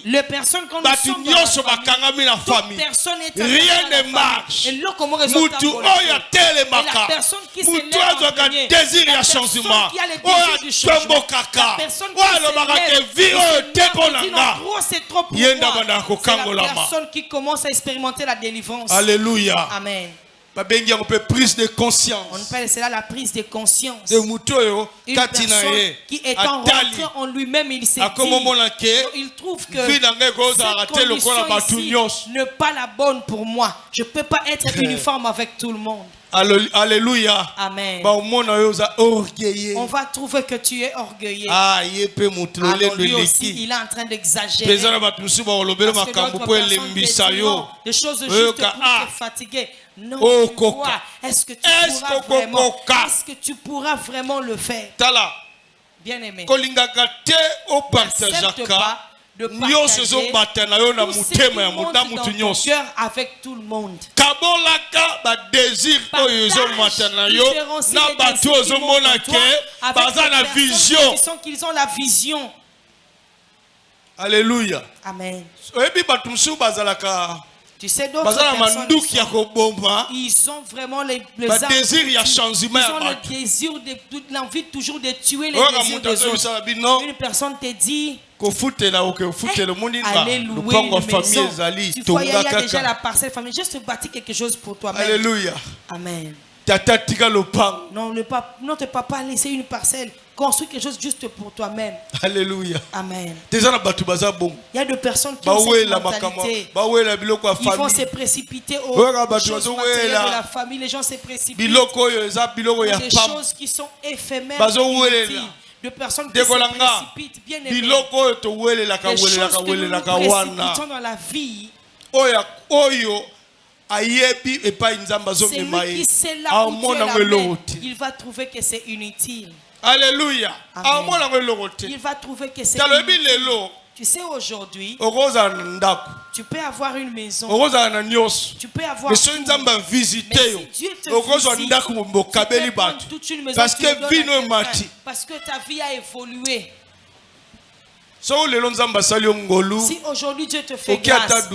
Les personnes quand nous sommes dans la famille, personne n'est rien ne marche. Et la personne qui se lève en premier, la personne qui a le désir du changement, la personne qui se lève, non, c'est trop pour moi. C'est la personne qui commence à expérimenter la délivrance. Alléluia. Amen. On prise de conscience. On appelle cela la prise de conscience. Une personne qui étant rentrée en lui-même, il s'est dit, il trouve que cette condition ici n'est pas la bonne pour moi. Je ne peux pas être uniforme avec tout le monde. Alléluia. Amen. On va trouver que tu es orgueilleux. Alors lui aussi, il est en train d'exagérer. Parce que d'autres personnes disent, des choses juste pour te fatiguer. Non, est-ce que tu pourras vraiment le faire? Bien aimé. N'accepte pas de partager tout ce qui monte dans ton cœur avec tout le monde. Qu'ils ont la vision. Alléluia. Amen. Tu sais, d'autres personnes, ils ont vraiment les désirs, il y a changement. Ils ont le désir, l'envie toujours de tuer les désirs des autres. Une personne te dit, allez louer une maison. Tu vois, il y a déjà la parcelle famille. Juste bâtir quelque chose pour toi-même. Alléluia. Amen. Non, ton papa a laissé une parcelle. Construis quelque chose juste pour toi-même. Alléluia. Amen. Il y a des personnes qui ont cette mentalité. Ils vont se précipiter aux choses matérielles de la famille. Les gens se précipitent. Des choses qui sont éphémères. De personnes qui se précipitent. Bien aimées. Des choses que nous nous précipitons dans la vie. Celui qui sait là où Dieu l'amène, il va trouver que c'est inutile. Alléluia. Il va trouver que c'est inutile. Tu sais, aujourd'hui, tu peux avoir une maison. Tu peux avoir tout. Mais si Dieu te visite, toute une maison, parce que ta vie a évolué. Si aujourd'hui Dieu te fait grâce,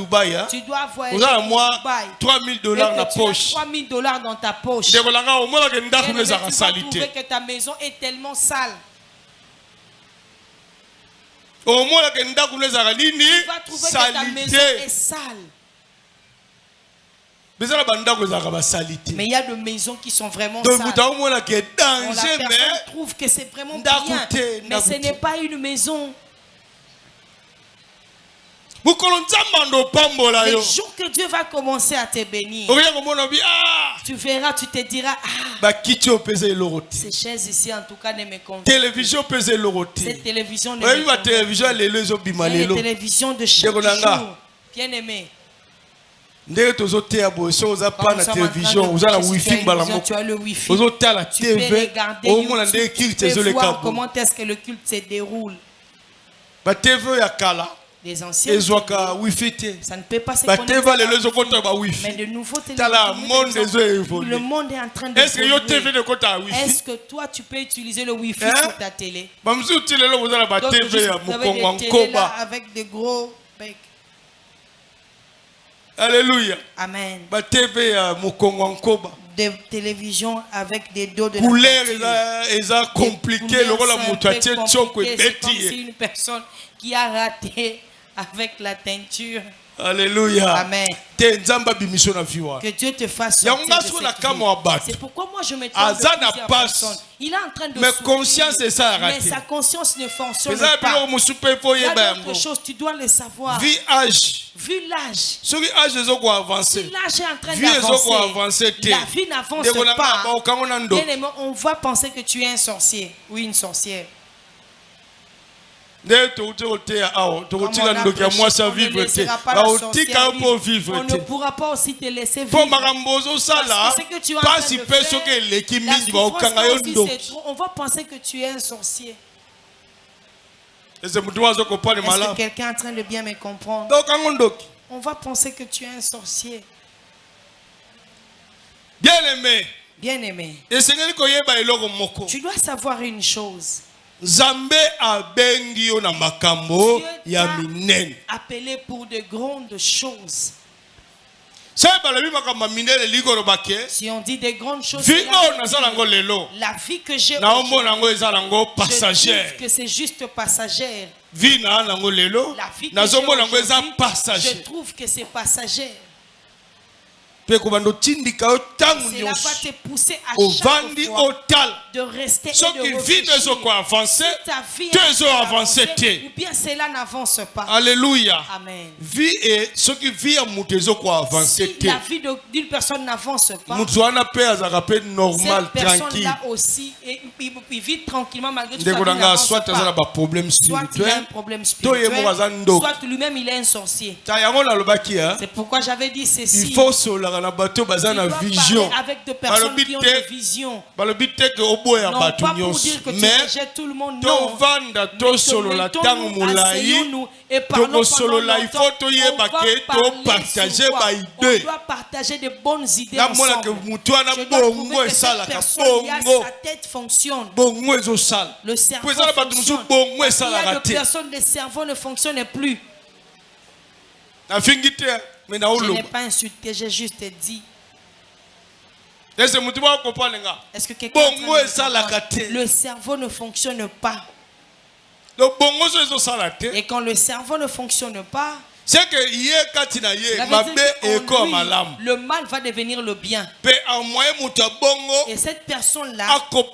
tu dois voyager à Dubaï. $3,000 dans ta poche. Tu vas trouver que ta maison est tellement sale. Tu vas trouver que ta maison est sale. Mais il y a des maisons qui sont vraiment sales. La personne trouve que c'est vraiment bien, mais ce n'est pas une maison. Le jour que Dieu va commencer à te bénir, tu verras, tu te diras, ces chaises ici en tout cas ne me conviennent. Cette télévision ne me convient. Les télévisions de chaque jour, bien aimé. Tu as le wifi, tu peux regarder YouTube, tu peux voir comment est-ce que le culte se déroule. Les anciens télés, ça ne peut pas se connecter. Mais de nouveaux télévisions, le monde est en train de évoluer. Est-ce que toi tu peux utiliser le Wi-Fi sur ta télé? D'autres, vous avez des télés là avec des gros becs. Alléluia. Amen. Des télévisions avec des dos de couleur est compliqué. C'est une personne qui a raté avec la teinture. Alléluia. Amen. Que Dieu te fasse sortir de cette vie. C'est pourquoi moi je me trompe de plusieurs personnes. Il est en train de souffrir, mais sa conscience ne fonctionne pas. Il y a d'autres choses, tu dois le savoir. Vu l'âge. Si l'âge est en train d'avancer, la vie n'avance pas. Bien-aimé, on va penser que tu es un sorcier ou une sorcière. On ne pourra pas aussi te laisser vivre. Parce que ce que tu es en train de faire, on va penser que tu es un sorcier. Est-ce que quelqu'un est en train de bien me comprendre? On va penser que tu es un sorcier. Bien-aimé. Bien-aimé. Tu dois savoir une chose. Zambé abengi yo na makambo ya minene. Appelé pour de grandes choses. Si on dit des grandes choses, la vie que j'ai aujourd'hui, je trouve que c'est juste passagère. La vie que j'ai aujourd'hui, je trouve que c'est passagère. Cela va te pousser à chaque fois de rester et de réfléchir. Si ta vie avance, ou bien cela n'avance pas. Alléluia. Amen. Si la vie d'une personne n'avance pas, cette personne-là aussi, il vit tranquillement malgré tout ça. Soit il a un problème spirituel, soit lui-même il est un sorcier. C'est pourquoi j'avais dit ceci. Tu dois parler avec des personnes qui ont des visions. Non pas pour dire que tu rejettes tout le monde, non. Mais asseyons-nous et parlons pendant longtemps. On doit partager de bonnes idées ensemble. Je dois trouver que cette personne qui a sa tête fonctionne. Le cerveau fonctionne. Il y a des personnes, le cerveau ne fonctionne plus. Je n'ai pas insulté, j'ai juste dit. Est-ce que quelqu'un le cerveau ne fonctionne pas. Et quand le cerveau ne fonctionne pas, c'est que le mal va devenir le bien. Et cette personne-là, quand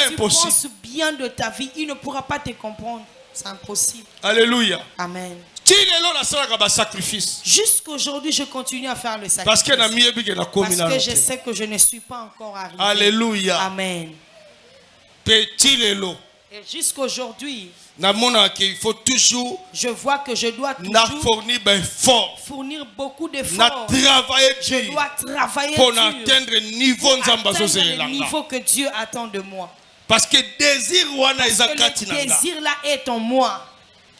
tu penses bien de ta vie, il ne pourra pas te comprendre. C'est impossible. Alléluia. Amen. Jusqu'aujourd'hui, je continue à faire le sacrifice. Parce que je sais que je ne suis pas encore arrivé. Alléluia. Amen. Et jusqu'aujourd'hui, il faut toujours, je vois que je dois toujours fournir beaucoup d'efforts. Je dois travailler pour atteindre le niveau que Dieu attend de moi. Parce que le désir là est en moi.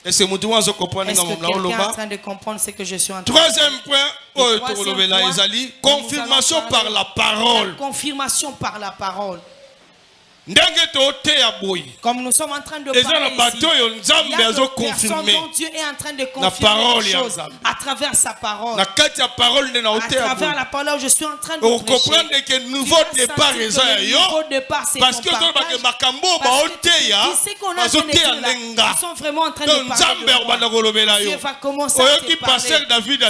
Est-ce que quelqu'un est en train de comprendre ce que je suis en train de dire? Troisième point, confirmation par la parole. Confirmation par la parole. Comme nous sommes en train de parler ici, il y a des personnes dont Dieu est en train de confirmer les choses à travers sa parole. À travers la parole, je suis en train de prêcher. Que nouveau départ c'est parce que tu sais qu'on a sont vraiment en train de parler. Dieu va commencer à te parler.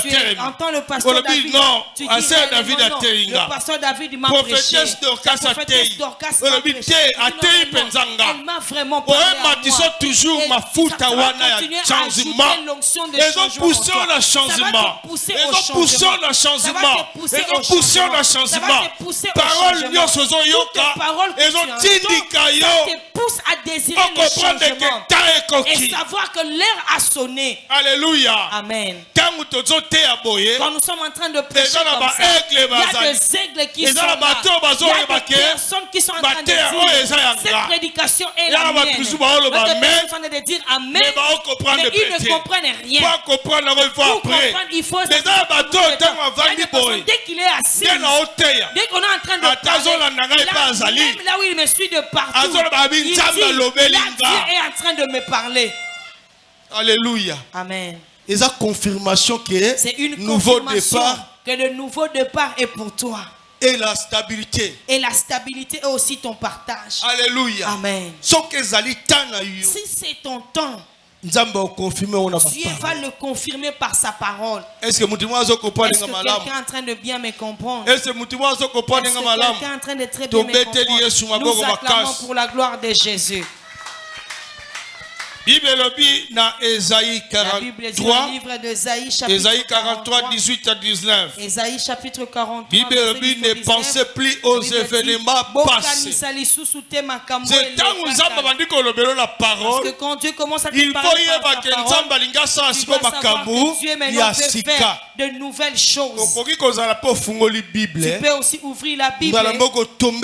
Tu entends le pasteur David. Tu dis le pasteur David m'a prêché. Prophétesse Dorcas m'a prêché. Elle m'a vraiment parlé à toujours moi. mafuta wana ya changement. Ils ont poussé le changement. Ils ont poussé le changement. Ils ont poussé le changement. Parole nyonso zo yoka. Ils ont tindika yo. Pousse à désirer le changement et savoir que l'heure a sonné. Alléluia. Amen. Quand nous sommes en train de prêcher comme ça, il y a des aigles qui sont là. Il y a des personnes qui sont en train de dire Cette prédication est la mienne. Les personnes sont en train de dire Amen, mais ils ne comprennent rien. Pour comprendre, il faut dès qu'il est assis, dès qu'on est en train de parler, même là où il me suit de partout, il dit, là Dieu est en train de me parler. Alléluia. Amen. Et ça confirmation que c'est une nouveau départ, que le nouveau départ est pour toi. Et la stabilité. Et la stabilité est aussi ton partage. Alléluia. Amen. Si c'est ton temps, Dieu va le confirmer par sa parole. Est-ce que quelqu'un est en train de bien me comprendre? Est-ce que quelqu'un est en train de très bien me comprendre? Nous acclamons pour la gloire de Jésus. La Bible dit dans le livre d'Ésaïe, Ésaïe 43, 18 à 19. Ésaïe chapitre 43. Bible ne pensez plus aux événements passés. C'est temps où parce que quand Dieu commence à te parler par sa parole, tu dois savoir que Dieu maintenant peut faire de nouvelles choses. Tu peux aussi ouvrir la Bible et tu tombes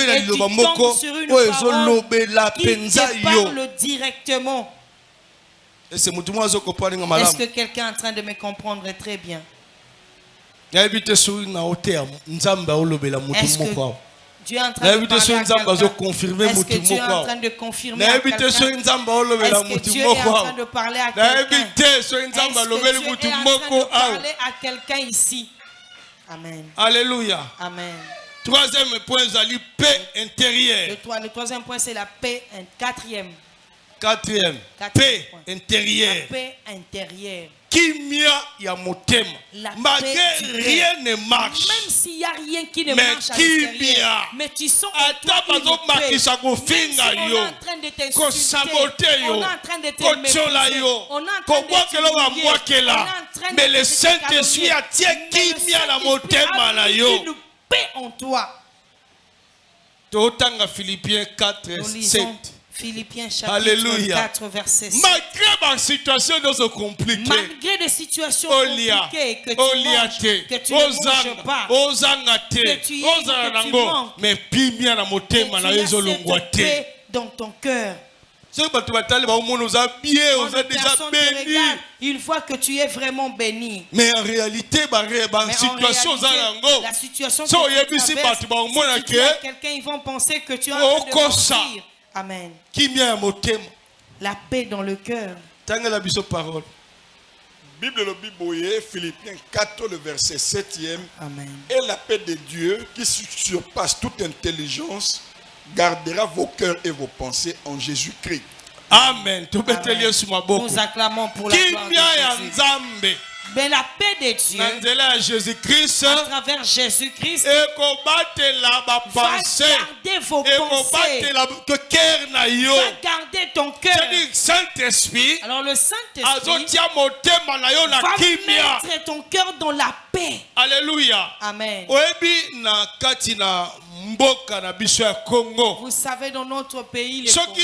sur une parole qui te parle directement. Est-ce que quelqu'un est en train de me comprendre très bien? Est-ce que Dieu est en train de parler à quelqu'un? Est-ce que Dieu est en train de confirmer à quelqu'un? Est-ce que Dieu est en train de parler à quelqu'un? Est-ce que Dieu est en train de parler à quelqu'un ici? Amen. Alléluia. Amen. Troisième point, c'est la paix intérieure. Le troisième point, c'est la paix. Quatrième, paix intérieure. La paix intérieure. Malgré rien ne marche. Même s'il n'y a rien qui ne marche à l'extérieur, mais tu sens que toi, même si on est en train de t'insulter, on est en train de te mépriser, on est en train de t'humilier, mais le Saint-Esprit a une paix en toi. Philippiens 4, 7. Philippiens chapitre 4 verset 7. Malgré des situations compliquées, que tu manges, que tu ne manges pas, que tu manques, mais tu as cette paix dans ton cœur. Une fois que tu es vraiment béni. Mais en réalité, la situation que quelqu'un, ils vont penser que tu as en train de mentir. Amen. La paix dans le cœur. Parole. Bible le Bible, Philippiens 4, le verset 7e. Amen. Et la paix de Dieu qui surpasse toute intelligence gardera vos cœurs et vos pensées en Jésus-Christ. Amen. Nous acclamons pour la gloire de Jésus. Mais la paix de Dieu à travers Jésus-Christ va garder vos pensées, va garder ton cœur. Alors le Saint-Esprit va mettre ton cœur dans la paix. Alléluia. Amen. Vous savez, dans notre pays, le Congo,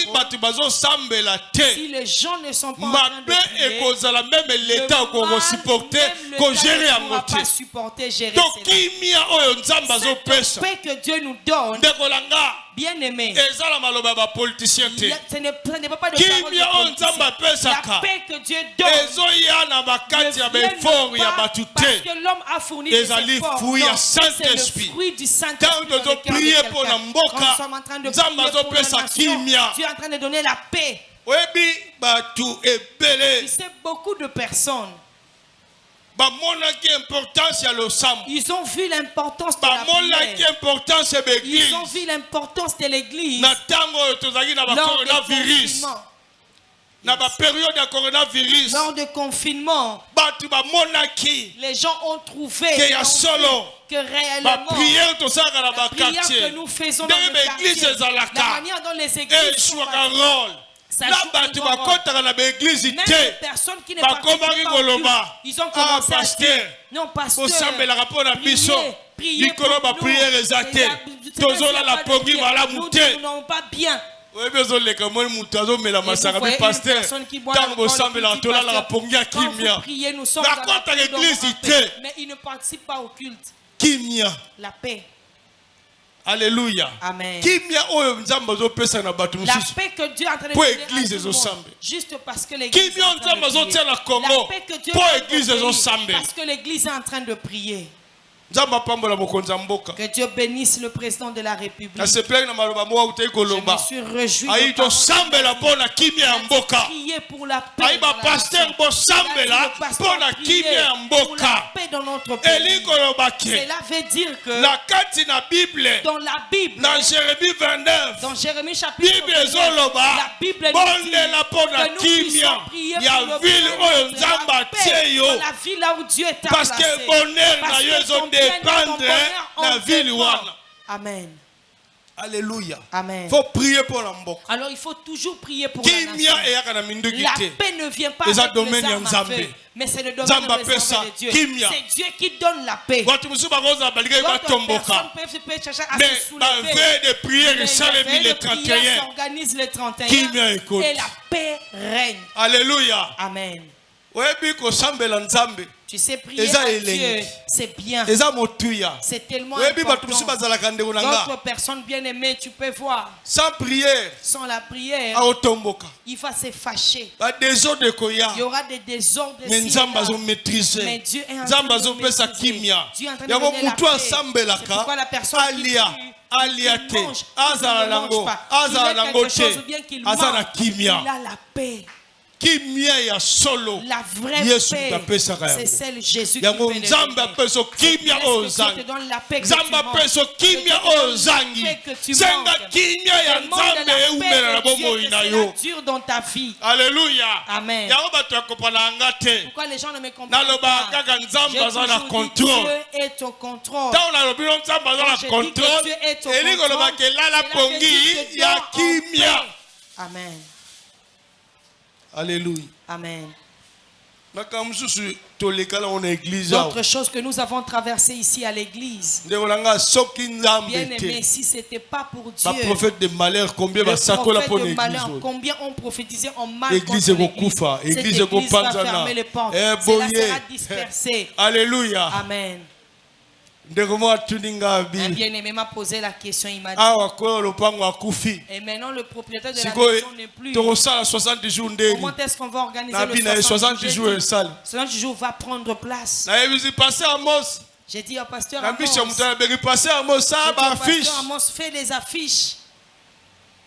si les gens ne sont pas en train de prier, le ne pourra pas supporter gérer cette paix que Dieu nous donne. Bien aimé, ce n'est pas de parole de politicien. La paix que Dieu donne ne vient pas parce que l'homme a fourni des efforts. C'est le fruit du Saint-Esprit. Quand nous sommes en train de prier pour la nation, Dieu est en train de donner la paix. Tu sais, beaucoup de personnes, ils ont vu l'importance de la prière. Ils ont vu l'importance de l'église lors du confinement. Les gens ont trouvé que réellement la prière que nous faisons dans le quartier, la manière dont les églises sont même les personnes qui ne participent pas, ils ont commencé à dire non, pasteur, priez pour nous, nous n'avons pas bien. Quand vous priez, nous sommes l'église, mais ils ne participent pas au culte. Kimia. La paix. Alléluia. Amen. Kimia oyo nzamba zo pesa na batu La mususu. paix que Dieu est en train de Pour donner à église tout le zo monde, sambe. juste parce que l'église est Kimia en train nzamba de zo prier. tia na Congo. La paix que Dieu Pour donne au église zo pays, sambe. parce que l'église est en train de prier. Nzamba pambola mokonzi mboka. Que Dieu bénisse le président de la République. Na sepelaki na maloba mo utei Je kolomba. me suis réjoui Ayi to sambela pona kimia ya mboka. prier pour la paix. Ayi ba pasteur bo sambela pona kimia ya pour la mboka. paix dans notre pays. Eli koloba ke. Cela veut dire que Na kati na Bible. dans la Bible, Na Jérémie 29. dans Jérémie chapitre Bible 29, ezoloba. la Bible nous dit Bondela pona que nous puissions kimia. prier Ya pour le ville bien oyo de nzamba la paix tie yo. dans la ville là où Dieu est Parce placé. que bonheur Parce na yo que ezo ton bien-être, ton dépendre bonheur, on na ville dépend. wana. Amen. Alléluia. Amen. Faut prier pour la mboka. Alors il faut toujours prier pour la Kimia nation. eyaka na minduki La te. paix ne vient pas Eza avec les domaine ya armes à Nzambe. feu, mais c'est le domaine Nzamba réservé pesa de Dieu. kimia. C'est Dieu qui donne la paix. Watu mususu bakoza balika D'autres personnes batomboka. peuvent chercher à Mais se soulever. la veille de prière Mais esalemi la veille le de prière 31. s'organise le 31 Kimia ekoti. et la paix règne. Alléluia. Amen. Oyebi kosambela Nzambe. Tu sais prier Eza à elengi. Dieu, c'est bien. Eza motuya. C'est tellement Oyebi batu mususu important. bazalaka ndeko na nga. D'autres personnes bien aimées, tu peux voir, Sans prière, sans la prière, aotomboka. il va se fâcher. Ba désordre koya. Il y aura des désordres. Mais ici et Nzamba là. zo Mais maîtriser. Dieu est en train Nzamba de zo pesa maîtriser. kimia. Dieu est en train de Yabo donner la mutu paix. asambelaka. C'est pourquoi la personne qui Alia. prie, Alia qui te. mange, Azala qui ne mange nango. pas, Azala qu'il ait nango quelque chose te. ou bien qu'il Azala mange, kimia. il a la paix. Kimia ya solo. La vraie Yesu paix, tapesaka yango. c'est celle Jésus qui Yango peut le Nzambe donner. apeso kimia oyo Laisse que Dieu ozangi. te donne la paix que Nzambe tu manques. apeso kimia Que Dieu te oyo donne la ozangi. paix que tu Senga manques. kimia ya Demande la Nzambe paix eumela na de Dieu bomoi que na cela yo. dure dans ta vie. Alléluia. Amen. Yango bato ya kopana nga te. Pourquoi les gens ne me comprennent Naloba pas? kaka Nzambe J'ai aza na toujours dit contrôle. Dieu est au contrôle. Ntango nalobi no Nzambe aza Quand na je dis que contrôle, Dieu est au eli koloba contrôle, ke elala cela veut dire que pongi Dieu ya en kimia. paix. Amen. Alléluia. Amen. Makambo mosusu tolekala ona église awa. D'autres choses que nous avons traversées ici à l'église. ndeko na nga soki Nzambe Bien aimé, te. si ce n'était pas pour Dieu, Baprophète de malheur combien le basakola prophète mpona de église malheur, oyo. combien ont prophétisé en mal Église contre l'église. ekokufa, Cette église église va ekopanzana. fermer les portes. Eh, Cela boye. sera dispersé. Alléluia. Amen. ndeko mo atuni nga Un abi. bien-aimé m'a posé la question, il m'a dit, Awa koyo lopango akufi. et maintenant le propriétaire de la Sikoyo maison n'est plus. tokosala 60 jours ndeni. Comment est-ce qu'on va organiser Na le bina 60 jours 60 esali. 60 jours va prendre place. nayebisi pasteur Amos. J'ai dit au pasteur na Amos, biso moto abeki pasteur Amos j'ai sa dit au baaffiche. pasteur Amos, fais des affiches.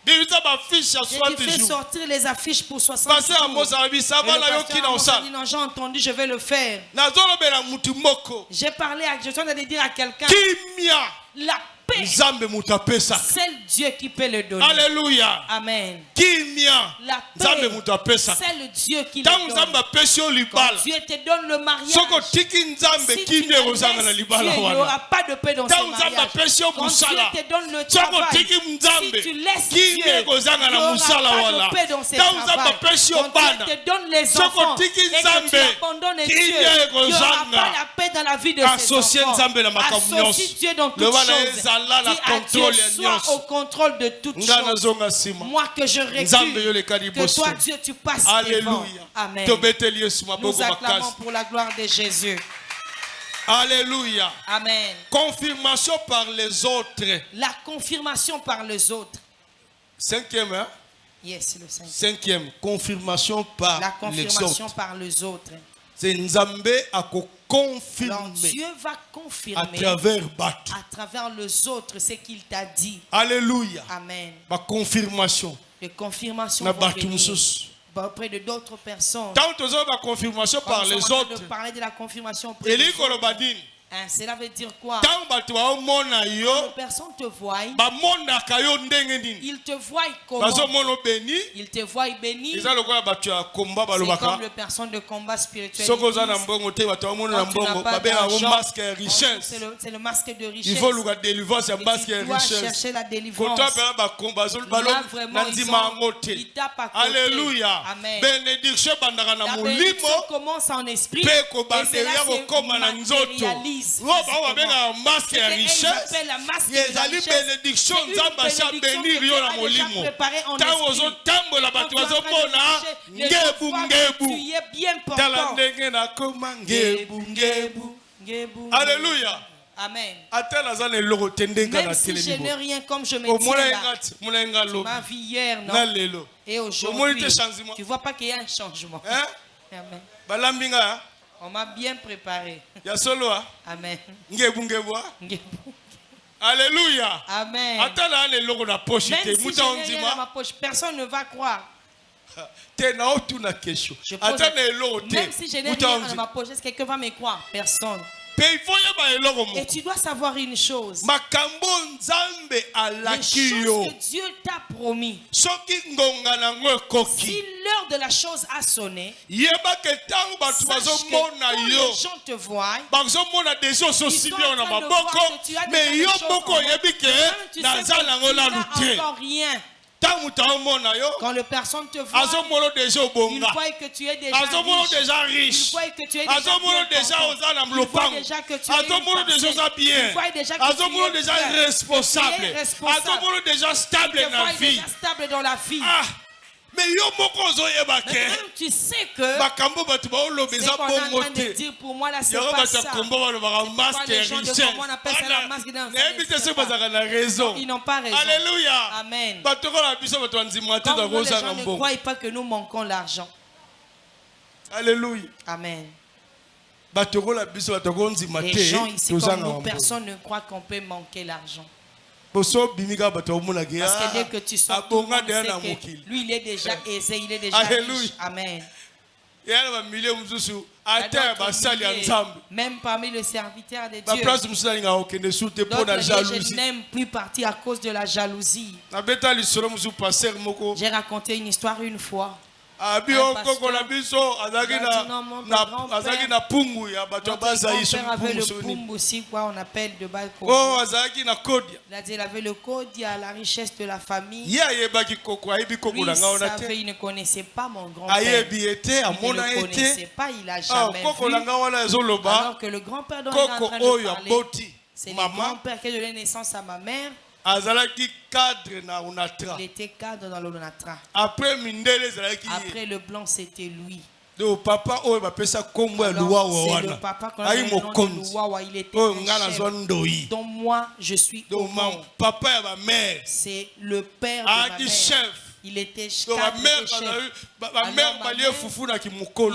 bibisa baaffiche ya J'ai dit, 60 fais jours. sortir les affiches pour 60 pasteur jours. Amos abisa Et le bana yo pasteur kina Amos a osala. dit, non, j'ai entendu, je vais le faire. nazolobela mutu moko. J'ai parlé à, je suis en train de dire à quelqu'un, kimia la paix, nzambe moto apesaka. c'est Dieu qui peut le donner. Alléluia. Amen. kimia La nzambe paix, moto apesaka. c'est le Dieu qui ntango le nzambe donne. apesi yo Quand libala Dieu te donne le mariage, soki otiki nzambe si tu kimia le ekozanga na laisses libala Dieu, il n'y wana. aura pas de paix dans ce ntango nzambe mariage. apesi yo Quand Dieu mosala te donne le soki travail, otiki si nzambe tu laisses kimia Dieu, ekozanga il n'y na aura mosala pas wana. de paix dans ce ntango nzambe travail. apesi yo Quand bana Dieu te donne les soki enfants otiki et que tu nzambe abandonnes Dieu, kimia il n'y aura ekozanga. pas la paix dans la vie de ses Associer enfants. nzambe na makambo nyonso. Associe Dieu dans toutes Loba na choses. ezala na Dis à contrôle Dieu, ya sois nyonso. au contrôle de toutes nga choses. nazonga nsima. Moi que je Nzambe yo recule, leka que liboso. toi Dieu tu passes devant. Alléluia. Amen. tobeteli yesu Nous maboko acclamons makasi. pour la gloire de Jésus. Alléluia. Amen. Confirmation par les autres. La confirmation par les autres. Cinquième, hein? Yes, le 5. Cinquième, confirmation par La les confirmation autres. par les autres. C'est Nzambe à Alors confirmer Dieu va à confirmer travers Batu. à travers les autres ce qu'il t'a dit. Alléluia. Amen. Ma confirmation. Les confirmations Na vont Batu venir mususu. auprès de d'autres personnes. Tant que tu as ma confirmation Quand par nous les sommes en train autres. de parler de la confirmation auprès des Eli autres, kolobadini. hein, cela veut dire quoi? Tant batu baomona Les yo, personnes te voient, bamonaka yo ndenge nini. ils te voient comment? Bazomona obeni. Ils te voient bénis. Eza lokola batu ya komba C'est balobaka. comme les personnes de combat spirituel. Soko oza na Ils disent, mbongo te bato bamona na quand tu n'as mbongo pas babenga yango d'argent, masque ya c'est richesse. le masque de richesse. Il faut luka délivrance ya Et masque tu ya dois richesse. chercher la délivrance. Koto apela bakomba balo Là, vraiment, na ils ndima sont- yango te. ils tapent à côté. Alléluia. Amen. Bénédiction bandaka na La molimo bénédiction commence en esprit. pe Et kobandelia cela kokoma na se nzoto. matérialise Roba oyo physiquement. babenga masque Ce ya qu'ils richesse. appellent la masque de la ezali richesse, bénédiction c'est une nzambe asi bénédiction abénir que yo Dieu na a déjà molimo préparée en ntango esprit. ozotambola Quand bato tu es en train de bazomona marcher, les gens voient que ngebungebu tu es bien tala portant. ndenge nakoma ngebungebu. Ngebu. Alléluia. Amen. Même si je n'ai rien comme je me tiens là. Tu m'as vu hier, non? Et aujourd'hui, tu ne vois pas qu'il y a un changement. Amen. On m'a bien préparé. Amen. Alléluia. Amen. Même si je n'ai rien dans ma poche, personne ne va croire. Je pose, même si je n'ai rien dans ma poche, est-ce que quelqu'un va me croire? Personne. Et tu dois savoir une chose. Les choses que Dieu t'a promis. Si l'heure de la chose a sonné, sache que quand les gens te voient, ils sont en train de voir que tu as déjà des choses en toi. Tu sais que tu n'as encore rien. Quand le personne te voit, il voit que tu es déjà riche. Il voit que tu es déjà que tu es déjà responsable. Déjà stable dans la vie. Mais même tu sais que ce qu'on est en train de dire pour moi là, c'est pas ça. Pourquoi les gens devant moi appellent ça la masque d'un ils n'ont pas raison. Alléluia. Amen. Comme les gens ne croient pas que nous manquons l'argent. Alléluia. Amen. Les gens ici comme nous, personne ne croit qu'on peut manquer l'argent. Parce que dès que tu sors, tout le monde sait que lui il est déjà aisé, il est déjà riche. Amen. Même parmi les serviteurs de Dieu, d'autres, je n'aime plus partir à cause de la jalousie. J'ai raconté une histoire une fois. Mon grand-père avait le pumbu aussi, quoi on appelle de base. Il a dit il avait le code, il y a la richesse de la famille. Lui, il savait, il ne connaissait pas mon grand-père. Il ne le connaissait pas, il n'a jamais vu. Alors que le grand-père dont il est en train de parler, c'est le grand-père qui a donné naissance à ma mère. Il était cadre dans l'Onatra. Après le blanc, c'était lui. Le papa c'est le papa qu'on a donné le nom de Louawa. Il était un chef. Donc moi, je suis au monde. C'est le père de ma mère. Il était chef.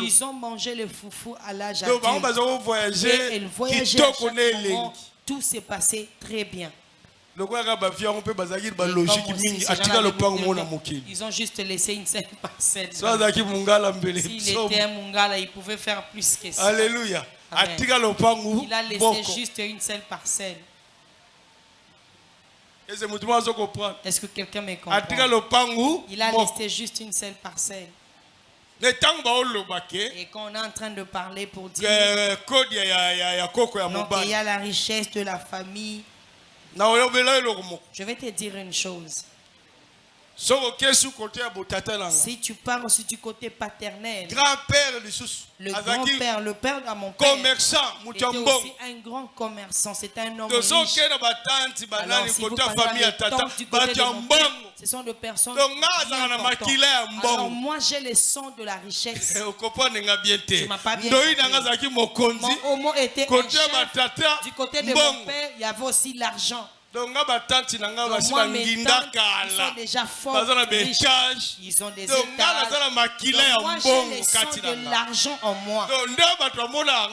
Ils ont mangé le foufou à l'âge adulte. Et ils voyageaient à chaque moment. Tout s'est passé très bien. Ils ont juste laissé une seule parcelle. S'il était un Mungala, il pouvait faire plus que ça. Alléluia. Il a laissé juste une seule parcelle. Est-ce que quelqu'un me comprend? Il a laissé juste une seule parcelle. Et quand on est en train de parler pour dire donc il y a la richesse de la famille. Je vais te dire une chose. Si tu parles aussi du côté paternel, le grand-père, le père de mon père, était aussi un grand commerçant. C'était un homme riche. Alors si vous parlez à l'étang du côté de mon père, ce sont des personnes bien importantes. Alors moi j'ai le son de la richesse. Tu m'as pas bien compris. Mon homo était un chef. Du côté de mon père, il y avait aussi l'argent. Donc moi, mes tantes, ils sont déjà forts, riches. Ils ont des étages. Donc moi, j'ai le son de l'argent en moi.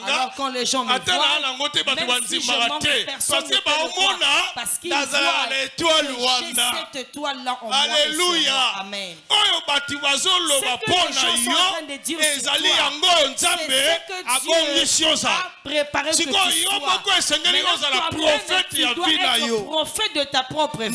Alors quand les gens me voient, même si je manque, personne ne peut le voir. Parce qu'ils voient que j'ai cette étoile-là en moi. Alléluia. Amen. Ce que les gens sont en train de dire sur toi, c'est ce que Dieu a préparé que tu sois. Maintenant, toi-même, tu dois être prophète de ta propre vie. Les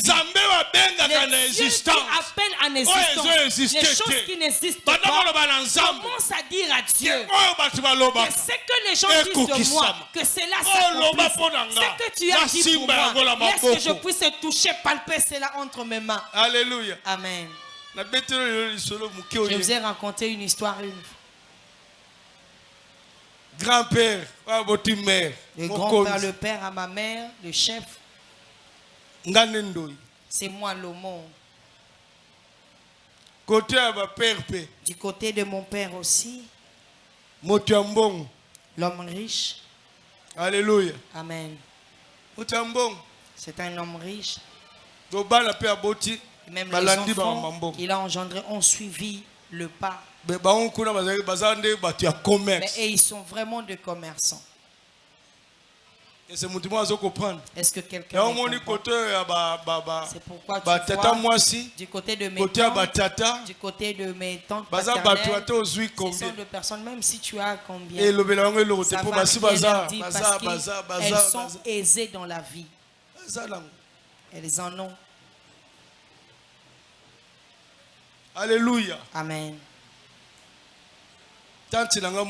dieux qui appellent en existence les choses qui n'existent pas. Commence à dire à Dieu que ce que les gens disent de moi, que cela s'accomplisse. Ce que tu as dit pour moi, laisse que je puisse toucher, palper cela entre mes mains. Alléluia. Amen. Je vous ai raconté une histoire une fois. Grand-père, le grand-père, le père à ma mère, le chef. C'est moi l'homo. Du côté de mon père aussi. L'homme riche. Alléluia. Amen. C'est un homme riche. Même les enfants qu'il a engendrés ont suivi le pas. Mais ils sont vraiment des commerçants. Est-ce que quelqu'un comprend? C'est pourquoi tu vois du côté de mes tantes, du côté de mes tantes paternelles, ce sont des personnes, même si tu as combien, ça va rien leur dire parce qu'elles sont aisées dans la vie. Elles en ont. Alléluia. Amen. Une tante à moi,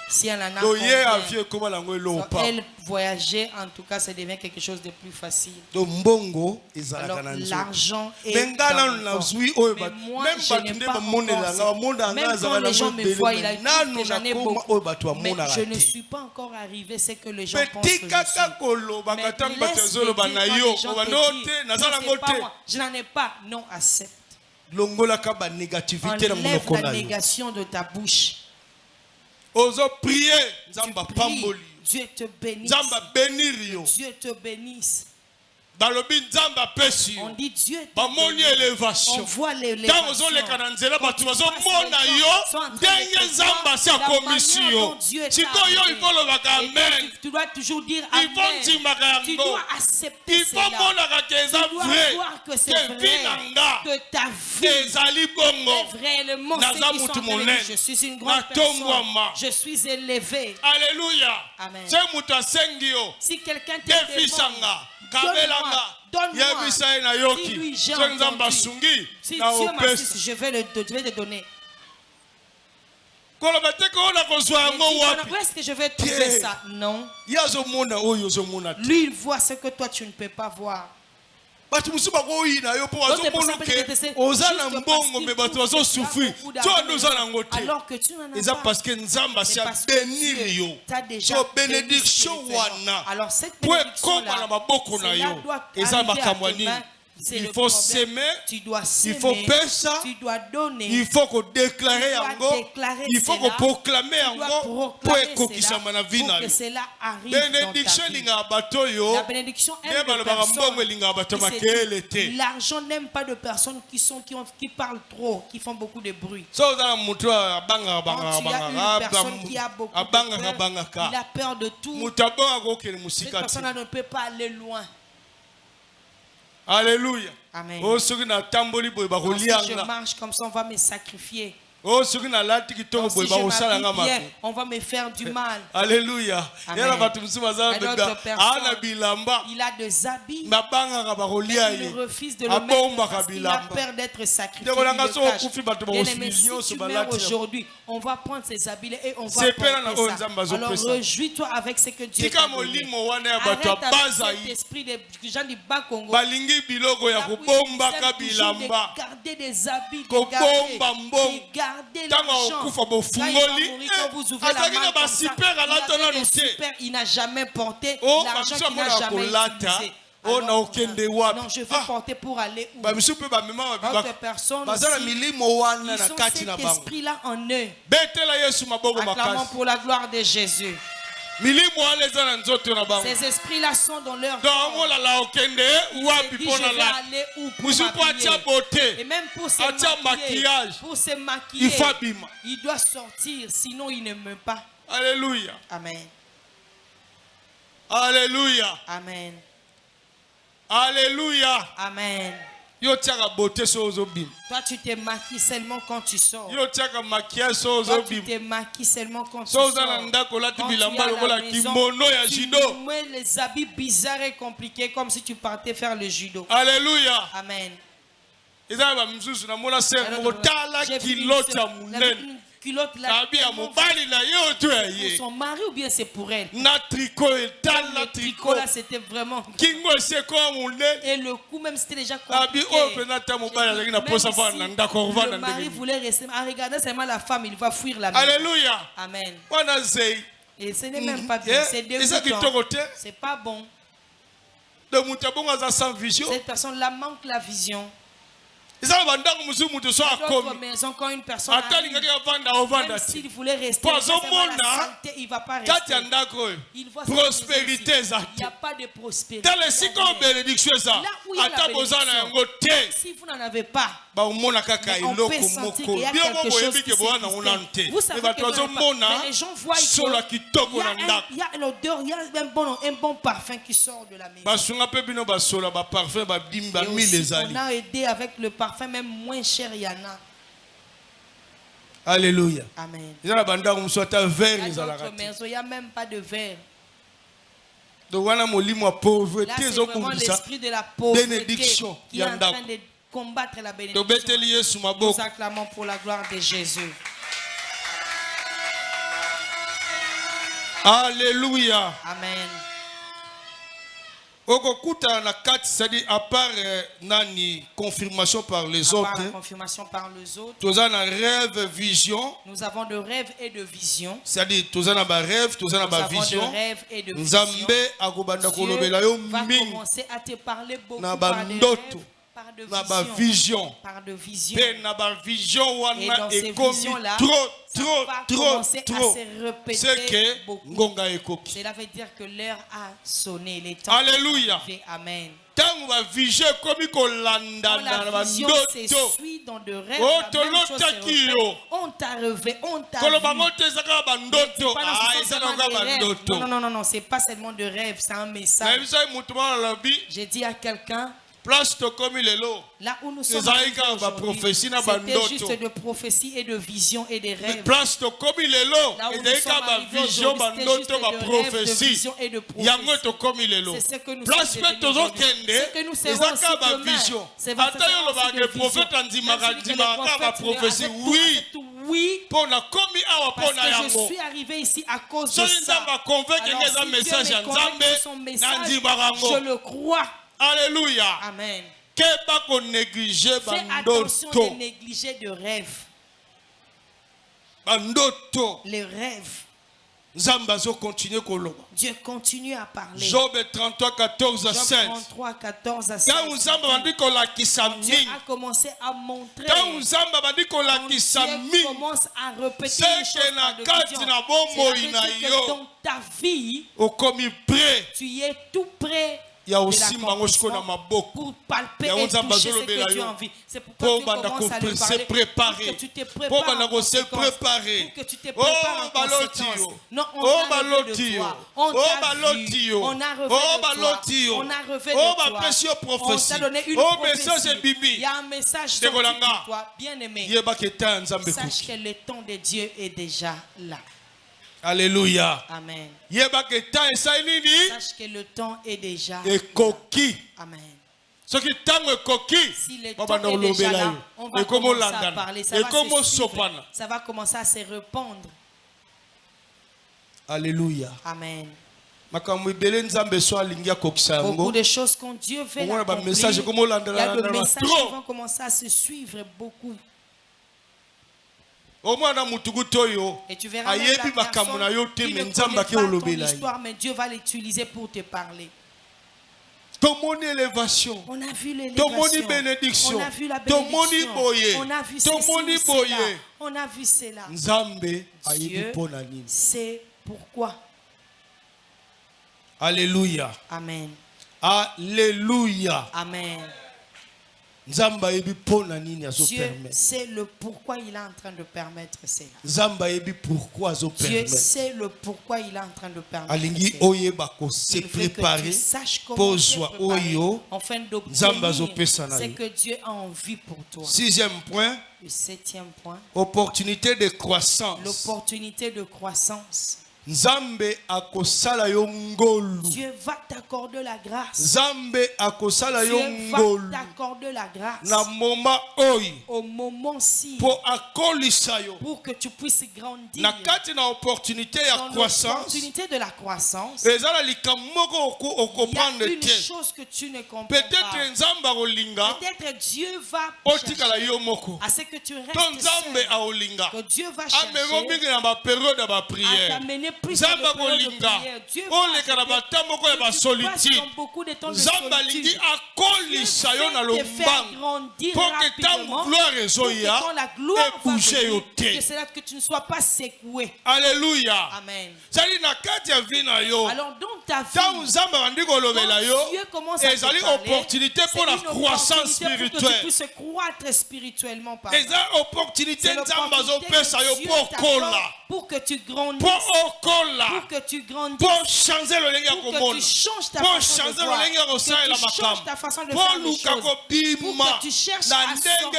si elle en a combien, elle voyager, en tout cas, ça devient quelque chose de plus facile. Alors, l'argent est dans le corps. Mais moi, je n'ai pas encore. Même quand les gens me voient, il a dit que j'en ai beaucoup. Mais je ne suis pas encore arrivé, c'est que les gens pensent que je suis. Mais laisse me dire quand les gens te disent, non, c'est pas moi, je n'en ai pas. Non, accepte. Enlève la négation de ta bouche. Dieu te bénisse. Dieu te bénisse. On dit Dieu te bénisse. On voit l'élévation. Tu dois toujours dire Amen. Tu dois accepter cela. Tu dois voir que c'est vrai. Que ta vie est réellement ce qui sont en train de dire. Je suis une grande personne. Je suis élevé. Alléluia. Amen. Si quelqu'un te demande, donne-moi. Dis-lui, j'ai entendu. Si Dieu m'assiste, je vais te donner. Où est-ce que je vais trouver ça? Non. Lui, il voit ce que toi, tu ne peux pas voir. Alors que tu n'en as pas, c'est parce que Dieu t'a déjà béni. Alors cette bénédiction-là, cela doit arriver à tes mains. Il faut s'aimer, il faut pêcher, tu dois donner, il faut déclarer, il faut proclamer pour que cela arrive dans ta vie. La bénédiction aime les personnes. L'argent n'aime pas de personnes qui parlent trop, qui font beaucoup de bruit. Quand tu as une personne qui a beaucoup de peur, il a peur de tout. Cette personne ne peut pas aller loin. Alléluia. Amen. Si je marche comme ça, on va me sacrifier. Si je m'habille bien, on va me faire du mal. Alléluia. Il a des habits, mais il refuse de le mettre parce qu'il a peur d'être sacrifié. Bien-aimé, si tu meurs aujourd'hui, on va prendre ces habits et on va porter ça. Alors réjouis-toi avec ce que Dieu t'a donné. Arrête avec cet esprit des gens du bas Congo. De garder des habits, de garder l'argent. Quand il va mourir, quand vous ouvrez la main comme ça, il n'a jamais porté l'argent qu'il n'a jamais utilisé. Non, je vais porter pour aller où? D'autres personnes aussi, ils ont cet esprit-là en eux. Acclamons pour la gloire de Jésus. Ces esprits-là sont dans leur corps. Je vais aller où pour m'habiller. Et même pour se maquiller, il doit sortir, sinon il ne meurt pas. Alléluia. Amen. Alléluia. Amen. Alléluia. Amen. Toi, tu te maquilles seulement quand tu sors. Toi, tu te maquilles seulement quand tu sors. Quand tu es à la maison, tu mets les habits bizarres et compliqués comme si tu partais faire le judo. Alléluia. Amen. Culotte là, pour son mari ou bien c'est pour elle? Le tricot là c'était vraiment. Et le coup même c'était déjà compliqué. Le mari voulait rester. En regardant seulement la femme, il va fuir la maison. Alléluia. Amen. Et ce n'est même pas bien. C'est dégoûtant. C'est pas bon. Cette personne là manque la vision. D'autres maisons, quand une personne arrive, même s'il voulait rester, la saleté, il ne va pas rester. Il voit prospérité. Il n'y a pas de prospérité. Là où il y a la bénédiction, si vous n'en avez pas, on peut sentir qu'il y a quelque chose qui s'existe. Vous savez que mais les gens voient qu'il y a l'odeur, il y a un bon parfum qui sort de la maison. Et aussi, on a aidé avec le parfum, même moins cher, il y en a. Alléluia. Amen. Il y a d'autres maisons, il n'y a même pas de verre. Là, c'est vraiment l'esprit de la pauvreté qui est en train de combattre la bénédiction. Nous acclamons pour la gloire de Jésus. Alléluia. Amen. C'est-à-dire à part confirmation par les autres. La confirmation par les autres. Nous avons rêve, vision. Nous avons de rêves et de visions. C'est-à-dire nous avons rêve, nous avons vision. De rêves et de visions. Dieu va commencer à te parler beaucoup par des rêves. Par de vision. Et dans ces visions-là, trop. Cela veut dire que l'heure a sonné. Les temps Alléluia. Amen. Quand la vision se suit dans de rêves, on t'a rêvé, on t'a vu. Non, c'est pas seulement de rêve, c'est un message. J'ai dit à quelqu'un, là où nous sommes aujourd'hui, c'était juste de prophétie et de vision et de rêves. Là où nous sommes arrivés aujourd'hui, c'était juste de rêves, de vision et de prophétie. C'est ce que nous sommes devenus. Ce que nous serons aussi demain. C'est votre prophétie. Oui, parce que je suis arrivé ici à cause de ça. Alors, si Dieu me convainc de son message, je le crois. Alléluia. Amen. Fais attention de négliger de rêves. Les rêves. Dieu continue à parler. Job 33, 14 à 16. Job 33, 14 à 16. Dieu a commencé à montrer. Quand Dieu commence à répéter les choses par de vision. C'est que dans ta vie, tu es tout prêt. Il y a aussi pour palper et toucher ce que tu as envie. C'est pourquoi tu commences à lui parler, pour que tu te prépares en conséquence. Pour que tu te prépares en conséquence. Non, on a rêvé de toi. On t'a vu. On a rêvé de toi. On a rêvé de toi. On t'a donné une prophétie. Il y a un message sorti pour toi, bien-aimé. Sache que le temps de Dieu est déjà là. Alléluia. Amen. Sache que le temps est déjà là. Amen. Si le temps est déjà là, on va commencer à parler. Ça va commencer à se répandre. Alléluia. Amen. Beaucoup de choses quand Dieu veut l'accomplir, il y a des messages qui vont commencer à se suivre beaucoup. Et tu verras même la personne qui ne connaît pas ton histoire, mais Dieu va l'utiliser pour te parler. On a vu l'élévation, on a vu la bénédiction, on a vu ceci ou cela, on a vu cela. Dieu sait pourquoi. Alléluia. Amen. Alléluia. Amen. Dieu sait le pourquoi il est en train de permettre cela. Dieu sait le pourquoi il est en train de permettre cela. Il veut que tu saches comment te préparer afin d'obtenir ce que Dieu a envie pour toi. Sixième point. Le septième point. Opportunité de croissance. L'opportunité de croissance. Dieu va t'accorder la grâce. Dieu va t'accorder la grâce. Au moment-ci. Pour que tu puisses grandir. Dans l'opportunité de la croissance. Il y a une chose que tu ne comprends pas. Peut-être Dieu va chercher à ce que tu restes seul. Que Dieu va chercher à t'amener plus dans le période de prière. Dieu va accepter que tu passes dans beaucoup de temps de solitude. Dieu te faire grandir rapidement pour que quand la gloire va venir, que c'est là que tu ne sois pas secoué. Alléluia. Amen. Alors dans ta vie, quand Dieu commence à te parler, opportunité pour la croissance spirituelle. Pour que tu puisses croître spirituellement par opportunité pour que tu grandisses, pour que tu grandisses, pour changer le lien pour que tu changes ta façon de voir, que tu changes ta façon de faire les choses, pour que tu cherches à sortir de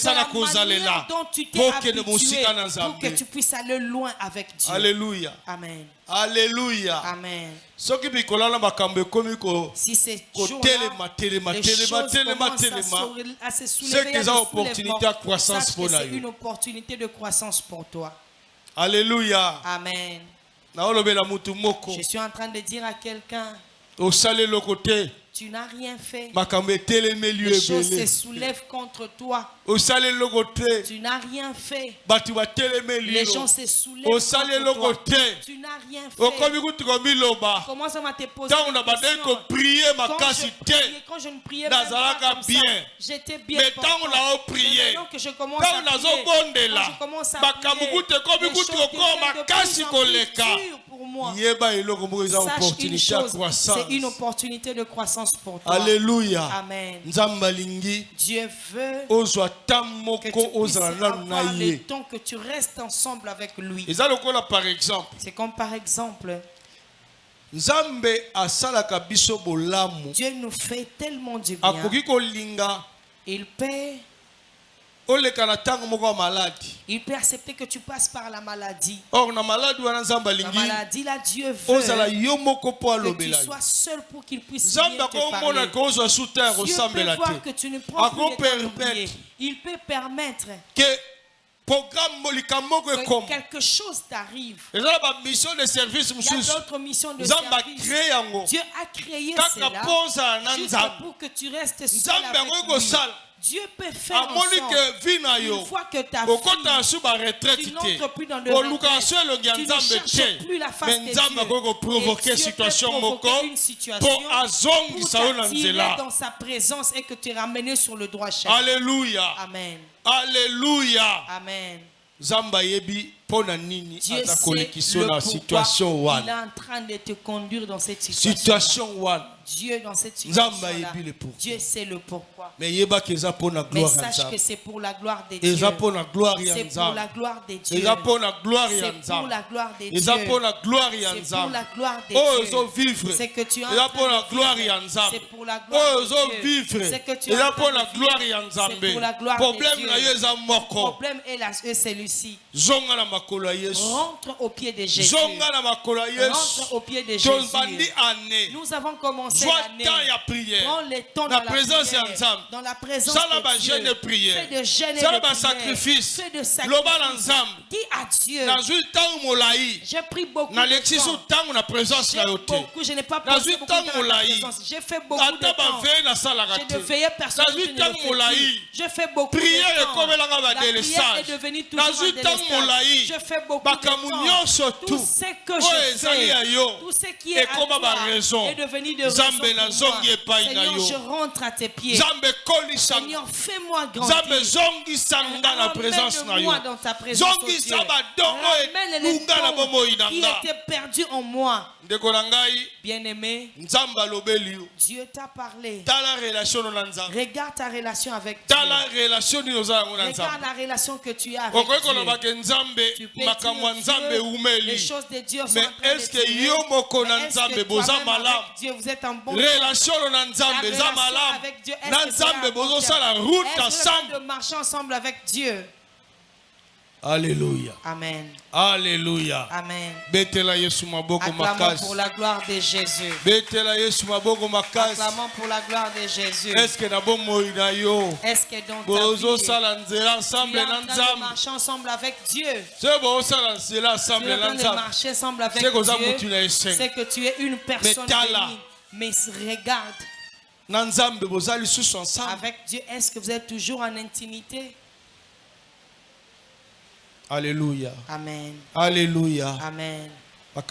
la manière dont tu t'es habitué, pour que tu puisses aller loin avec Dieu. Alléluia. Amen. Alléluia. Amen. Si c'est c'est une opportunité de croissance pour toi. Alléluia. Amen. Je suis en train de dire à quelqu'un, tu n'as rien fait. Les choses se soulèvent contre toi. Tu n'as rien fait. Les gens se soulèvent contre toi. Tu n'as rien fait. Commence à te poser quand je ne priais pas comme ça, j'étais bien. Mais tant que je commence à prier, les choses deviennent de plus en plus dures pour moi. Sache une chose, c'est une opportunité de croissance pour toi. Alléluia. Amen. Dieu veut que tu puisses avoir le temps que tu restes ensemble avec lui. C'est comme par exemple, Dieu nous fait tellement du bien. Il peut accepter que tu passes par la maladie. Or, la maladie, là, Dieu veut que tu sois seul pour qu'il puisse bien te parler. Dieu peut voir que tu ne prends plus le temps de prier. Il peut permettre que quelque chose t'arrive. Il y a d'autres missions de service. Dieu a créé cela juste pour que tu restes seul avec lui. Dieu peut faire en sorte une fois que ta vie, tu n'entres plus dans le retraite, tu ne cherches plus la face de Dieu. Et Dieu peut provoquer une situation pour t'attirer dans sa présence et que tu es ramené sur le droit chemin. Alléluia. Amen. Alléluia. Amen. Dieu sait le pourquoi il est en train de te conduire dans cette situation. Dieu dans cette situation-là, Dieu sait le pourquoi. Mais sache que c'est pour la gloire de Dieu. C'est pour la gloire de Dieu. C'est pour la gloire de Dieu. C'est pour la gloire de Dieu. C'est pour la gloire de Dieu. C'est que tu es en train de vivre. C'est pour la gloire de Dieu. C'est que tu es en train de vivre. C'est pour la gloire de Dieu. Le problème est celui-ci. Rentre au pied de Jésus. Rentre au pied de Jésus. Nous avons commencé l'année. Prends le temps dans la présence de Dieu. Dans la présence de Dieu. Fais de jeûne et de prière. Fais de sacrifice. Dis à Dieu. J'ai pris beaucoup de temps. Je n'ai pas passé beaucoup de temps dans la présence. J'ai fait beaucoup de temps. Je ne veillais personne. Je fais beaucoup de temps. La prière est devenue toujours indélestable. Je fais beaucoup de temps. Tout ce que je fais, tout ce qui est à toi est devenu de raison pour moi. Seigneur, je rentre à tes pieds. Seigneur, fais-moi grandir. Ramène-moi dans ta présence, oh Dieu. Ramène les temps qui étaient perdus en moi. Bien-aimé, Dieu t'a parlé. Regarde ta relation avec Dieu. Regarde la relation que tu as avec Dieu. Tu peux dire les choses de Dieu sont en train de tirer. Mais est-ce que toi-même avec Dieu, vous êtes en bon relation avec Dieu? Est-ce que de marcher ensemble avec Dieu? Alléluia. Amen. Alléluia. Amen. Acclamons pour la gloire de Jésus. Acclamons pour la gloire de Jésus. Est-ce que dans ta vie, tu es en train de marcher ensemble avec Dieu? Tu es en train de marcher ensemble avec Dieu. C'est que tu es une personne bénie. Mais regarde. Avec Dieu, est-ce que vous êtes toujours en intimité? Alléluia. Amen. Alléluia. Amen. Il y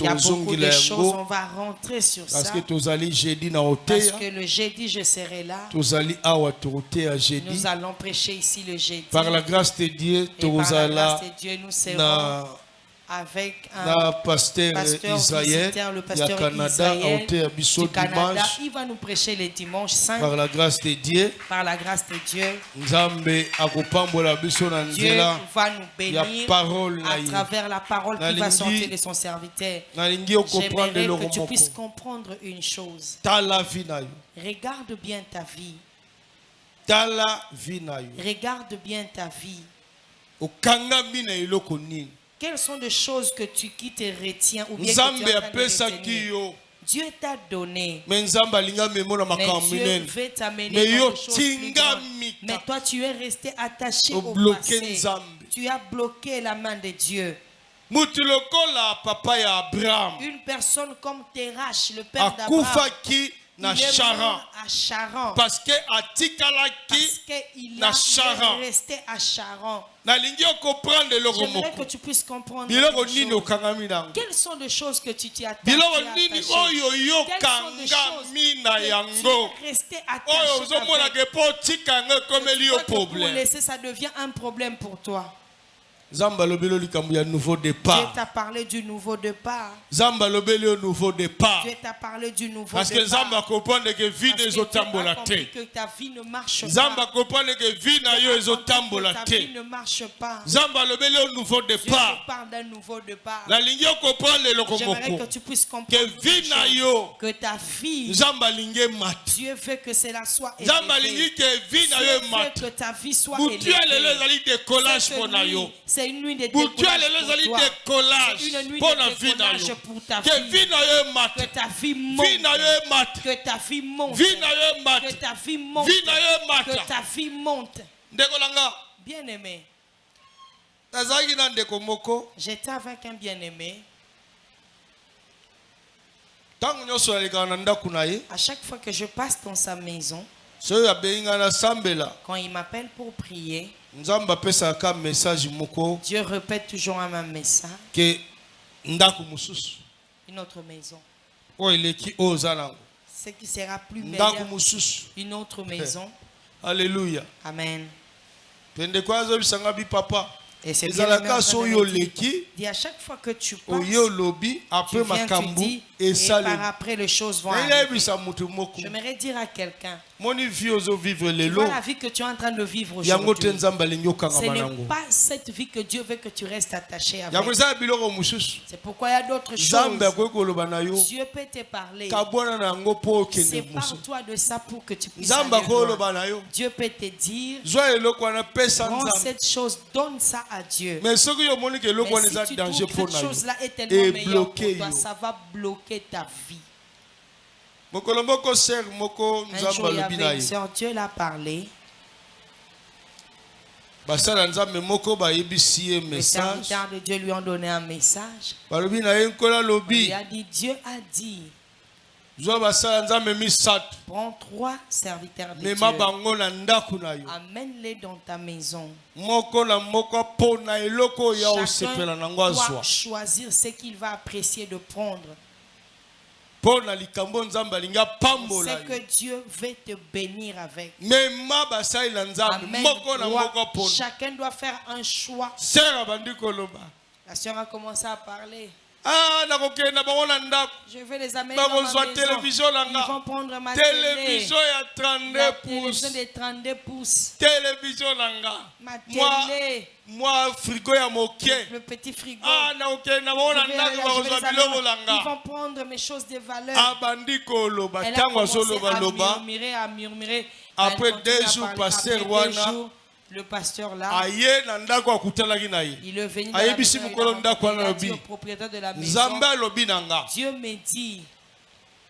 a beaucoup de choses, on va rentrer sur ça. Parce que le jeudi, je serai là. Nous allons prêcher ici le jeudi. Par la grâce de Dieu, nous serons avec un pasteur visiteur, le pasteur Israël du Canada. Il va nous prêcher les dimanches saints. Par la grâce de Dieu, Dieu va nous bénir à travers la parole qui va sortir de son serviteur. J'aimerais que tu puisses comprendre une chose. Regarde bien ta vie. Regarde bien ta vie. Quelles sont les choses que tu quittes et retiens ou bien que tu es en train de retenir? Dieu t'a donné. Mais Dieu veut t'amener dans des choses plus grandes. Mais toi, tu es resté attaché au passé. Tu as bloqué la main de Dieu. Une personne comme Terach, le père d'Abraham, il est mort à Charan. Parce qu'il a resté à Charan. J'aimerais que tu puisses comprendre quelles sont les choses que tu t'y attaches. Quelles sont les choses que tu es resté attaché avec. Pour laisser, ça devient un problème pour toi. Dieu t'a parlé du nouveau départ. Dieu t'a parlé du nouveau départ. Parce que Dieu a compris que ta vie ne marche pas. Que ta vie ne marche pas. Dieu te parle d'un nouveau départ. J'aimerais que tu puisses comprendre que ta vie, Dieu veut que cela soit élevée. Dieu veut que ta vie soit élevée. C'est une nuit de décollage pour toi. C'est une nuit de décollage pour ta vie. Que ta vie monte. Que ta vie monte. Que ta vie monte. Que ta vie monte. Bien-aimé. J'étais avec un bien-aimé. À chaque fois que je passe dans sa maison, quand il m'appelle pour prier, Dieu répète toujours un même message. Une autre maison. Ce qui sera plus meilleur. Une autre maison. Alléluia. Amen. Et c'est bien dit à chaque fois que tu passes, tu viens, tu dis, et par après les choses vont arriver. J'aimerais dire à quelqu'un, tu vois la vie que tu es en train de vivre aujourd'hui. Ce n'est pas cette vie que Dieu veut que tu restes attaché avec. C'est pourquoi il y a d'autres choses. Dieu peut te parler. Sépare-toi de ça pour que tu puisses aller loin. Dieu peut te dire, prends cette chose, donne ça à Dieu. Mais si tu trouves que cette chose-là est tellement meilleure pour toi, ça va bloquer ta vie. Un jour, il y avait une sœur, Dieu l'a parlé. Les serviteurs de Dieu lui ont donné un message. Il lui a dit, Dieu a dit, prends 3 serviteurs de Dieu. Amène-les dans ta maison. Chacun doit choisir ce qu'il va apprécier de prendre. C'est que Dieu veut te bénir avec. Amen. Chacun doit faire un choix. La sœur a commencé à parler. Je vais les amener dans ma maison. Ils vont prendre ma télévision de 32 pouces. Ma télé. Le petit frigo. Ils vont prendre mes choses de valeur. Elle a commencé à murmurer. Après 2 jours, pasteur Wana, le pasteur là, il est venu dans la maison, il a dit au propriétaire de la maison, Dieu me dit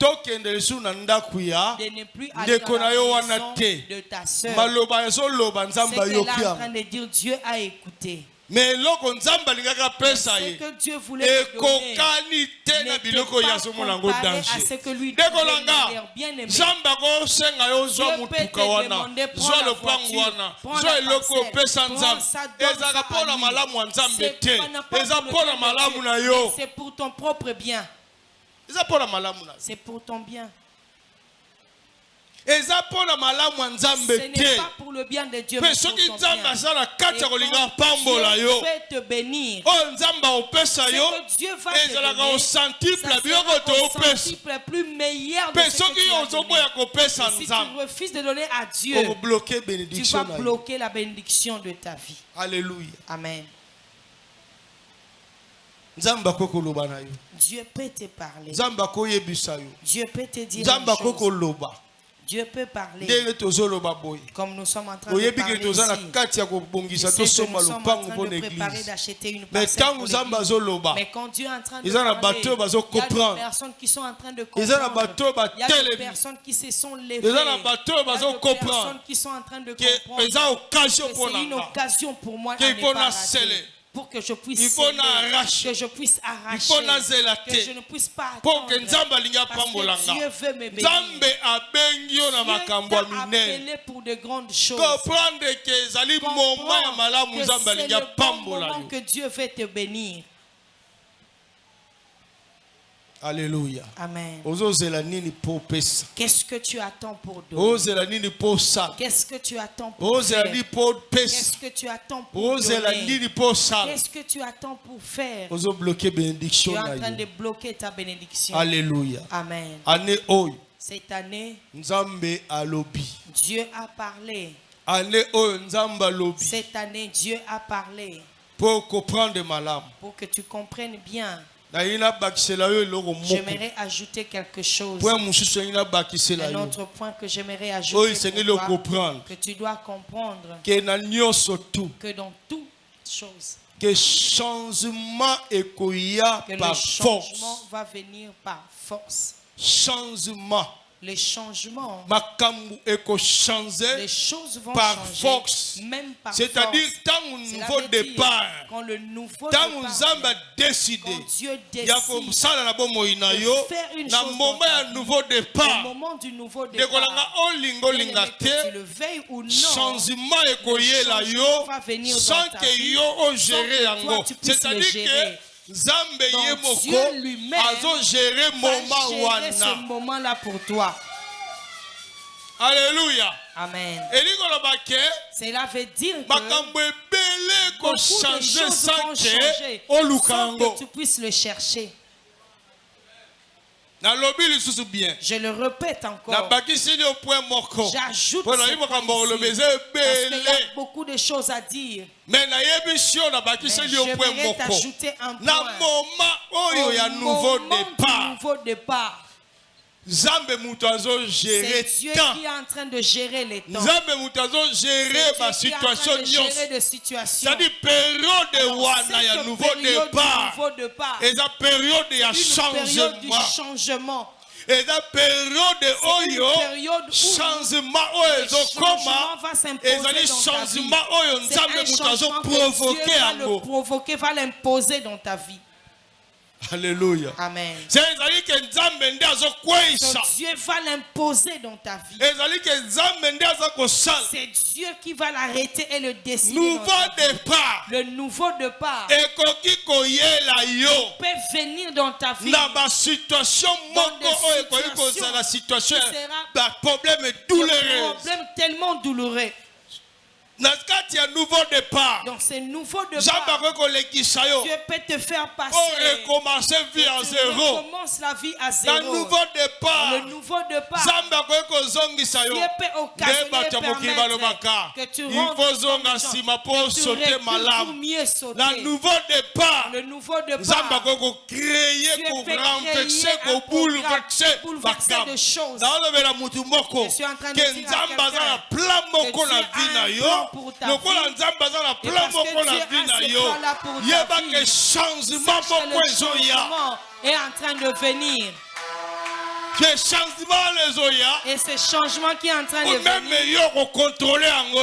de ne plus aller dans la maison de ta soeur. C'est qu'elle est en train de dire, Dieu a écouté. mais loko nzamba lingaka pesa ce ye que Dieu voulait lui donner ekokani te na biloko ya zomona ngo comparé à danger ce que lui ndekolanga bien-aimé. nzamba kosenga yo zwa Dieu peut motuka te wana demander, prends zwa la lopango voiture, wana prends zwa la eloko parcelle, opesa prends nzambe ça, donne ezalaka ça mpo na à lui. malamu ya nzambe C'est te pas eza pour le mpo na bien de malamu Dieu, na yo c'est pour ton propre bien. eza mpo na malamu na yo C'est pour ton bien. eza mpo na malamu ya Ce nzambe n'est te pas pour le bien de Dieu, mpe mais pour soki ton nzambe bien. aza na kati ya Et kolinga quand apambola Dieu yo fait te bénir, oyo nzambe aopesa ce yo que Dieu va te ezalaka donner, osantiple ça ya biloko sera au toopesa centuple plus meilleur de mpe ce que soki tu yo as donné. ozoboya kopesa Et si tu nzambe refuses de donner à Dieu, okobloke tu bénédiction vas na yo bloquer la bénédiction de ta vie. alleluya Amen. nzambe akoki koloba na yo Dieu peut te parler. nzambe akoyebisa yo Dieu peut te dire nzambe une akoki chose. koloba Dieu peut parler. ndenge tozoloba boye Comme nous sommes en train de oyebi parler ke toza na ici. kati ya Je kobongisa sais que tosomba nous sommes en lopango train mpo de na préparer église d'acheter une mais parcelle ntango pour nzambe l'église. azoloba Mais quand Dieu est en train de Eza na parler, bato bazo il y a comprendre. des personnes qui sont en train de Eza na comprendre. bato Il y a des batelemi. personnes qui se sont levées. Eza na bato Il y a bazo des comprendre. personnes qui sont en train de ke comprendre. eza occasion Que mpo c'est na une nga occasion pour moi Que à il ne faut pas na rater. sceller. Pour que je puisse Il faut sceller, na arracher. que je puisse arracher, faut na zela que te. je ne puisse pas mpo attendre. ke nzambe alingi Parce apambola que Dieu nga veut me bénir. nzambe abengi yo na Dieu makambo ya t'a minene appelé pour de grandes choses. comprendre ke ezali moma ya malamu que nzambe c'est alingi le bon apambola moment yo que Dieu veut te bénir. alleluya Amen. ozozela nini mpo opesa Qu'est-ce que tu attends pour donner? ozela nini mpo osala Qu'est-ce que tu attends pour ozela faire? nini mpo Qu'est-ce opesa que tu attends pour ozela donner? nini mpo osala Qu'est-ce que tu attends pour faire? ozobloke Tu bénédiction es en na train de yo bloquer ta bénédiction. alleluya Amen. ane oyo Cette année, nzambe alobi Dieu a parlé. ane oyo nzambe alobi Cette année, Dieu a parlé. mpo comprendre malamu Pour que tu comprennes bien, nalingi nabakisela yo eloko moko j'aimerais ajouter quelque chose. point mosusu elingi nabakisela Un yo autre point que j'aimerais oyo ajouter esengeli pour toi, okomprendre que tu dois comprendre ke na nyonso tu que dans toutes choses, ke changement ekoya que le par changement force va venir par force. changement Les changements, makambo les ekochange choses vont par changer, force. même par c'est-à-dire force. ntango Cela nouveau veut dire, départ quand le nouveau ntango départ nzambe vient, adeside quand Dieu ya décide kosala na bomoi na de yo faire une na chose moment dans ta ya vie, nouveau au départ moment du nouveau ndekolanga départ, olinga olinga que tu te le veuilles ou non, changement ekoyela le yo changement va venir dans sans ta que vie, yo sans ogere que toi, yango tu puisses le c'est-à-dire gérer. que nzambe ye Donc, moko Dieu lui-même azogere va moment gérer ce wana moment-là pour toi. alleluya Amen. elingi koloba ke Cela veut dire que makambo ebele beaucoup de ekochange choses sans vont ke changer oluka sans yango que tu puisses le chercher. nalobi lisusu bien Je le répète encore. nabakiseli yo point moko J'ajoute mpo ce nayebi makambo point olobi ici, eza parce qu'il y ebele a beaucoup de choses à dire. me nayebi sio Mais nabakiseli yo point j'aimerais moko t'ajouter un na point. moment oyo ya nouveau Au moment du départ nouveau départ, nzambe moto azogere c'est Dieu temps qui est en train de gérer les temps. nzambe moto azogere C'est Dieu qui est en train basituation de nyonso gérer des situations. c'est-à-dire période wana ya Cette nouveau période du départ nouveau départ, eza période ya une période du changement changement. eza période oyo période où changement oyo le ezokoma changement va s'imposer ezali dans ta vie. changement oyo C'est nzambe un moto changement que azoprovoke Dieu va le yango provoquer, va l'imposer dans ta vie. alleluya Amen. se ezali ke nzambe nde azokweyisa Donc Dieu va l'imposer dans ta vie. ezali ke nzambe nde aza kosala C'est Dieu qui va l'arrêter et le décider. dans nouveau ta vie. départ Le nouveau départ ekoki koyela yo peut venir dans ta vie. na basituation moko des oyo ekoki situations kozala situation qui sera ya baproblème Des douloureuse problèmes tellement douloureux. na kati ya nouveau départ Donc c'est nouveau nzambe départ. akoki kolekisa yo Dieu peut te faire passer. orecommencer vie à Tu zéro recommences la vie à na zéro. nouveau départ Le nouveau départ. nzambe akoki kozongisa yo Dieu peut nde occasionner bato ya mokili balobaka que tu il rentres faut dans zonga les gens, nsima mpo que tu sote recules pour malamu mieux sauter. na nouveau départ Le nouveau nzambe départ. akoki kokreye Dieu peut korenverse créer un kobouleverse bouleverser makambo de choses. naolobela mutu moko Je suis en train de ke dire à nzambe aza na quelqu'un plan moko que na Dieu a vie na un yo plan pour ta lokola vie. nzambe aza na Et plan parce que moko na Dieu vie a na ce yo plan-là pour ta yeba vie. ke changement Sache que moko le ezoya changement est en train de venir. Et ce changement qui est en train de venir,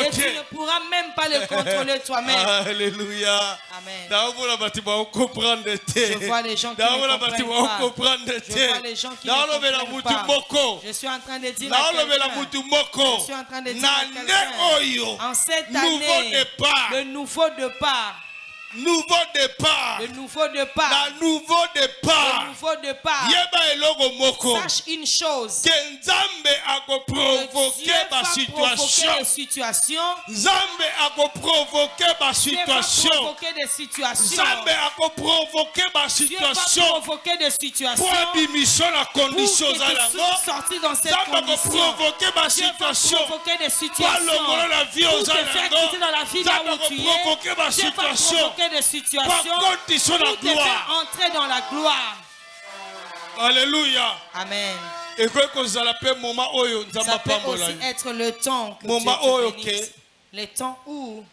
et tu ne pourras même pas le contrôler toi-même. Alléluia. Amen. Je vois les gens qui ne comprennent pas. Je vois les gens qui ne comprennent pas. Je suis en train de dire à quelqu'un, je suis en train de dire à quelqu'un, en cette année, le nouveau départ, nouveau départ. Le nouveau départ. La nouveau départ. Le nouveau départ. Yeba eloko moko. Sache une chose. Que Nzambe a provoqué ma situation. Nzambe a provoqué ma situation. Nzambe a provoqué ma situation. Pour abimiser la condition à la mort. Nzambe a provoqué ma situation. Pour allonger la vie aux alentours. Nzambe a provoqué ma situation. Des situations où te faire entrer dans la gloire. Alléluia. Amen. Ça peut aussi être le temps que Dieu te bénisse. Le temps où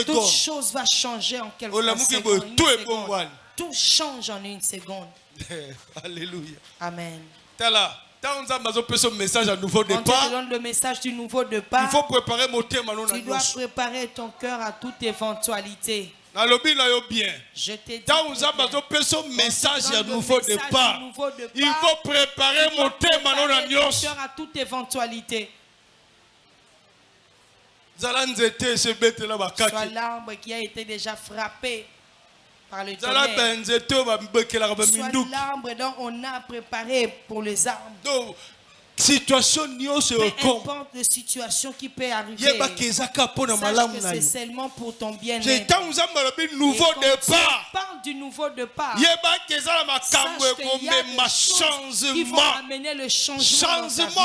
toute chose va changer en quelques secondes. Tout change en une seconde. Alléluia. Amen. Quand message à nouveau départ, on te donne le message du nouveau départ. Il faut préparer mon thème. Tu dois préparer ton cœur à toute éventualité. Je t'ai dit. Quand on a message à nouveau départ, il faut préparer mon thème à toute éventualité. Soit l'arbre qui a été déjà frappé par le tonnerre. Soit l'arbre dont on a préparé pour les arbres. Situation peu importe la situation qui peut arriver, sache que c'est seulement pour ton bien-être. Nouveau départ. Parle du nouveau départ. Sache qu'il y a des choses qui vont amener le changement dans ta vie.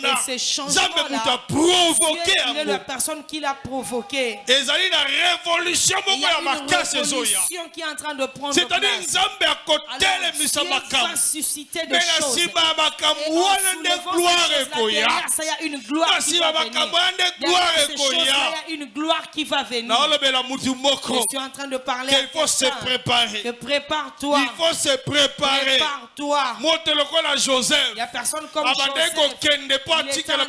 Et ce changement-là, Dieu est la personne qui l'a provoqué. Il y a une révolution qui est en train de prendre place. Alors Dieu va susciter des choses. Et gloire derrière ça, il y a une gloire qui va venir. Derrière ces choses-là, il y a une gloire qui va venir. Je suis en train de parler. Il faut se préparer. Prépare-toi. Il faut se préparer. Prépare-toi. Il y a personne comme Joseph. Il est en train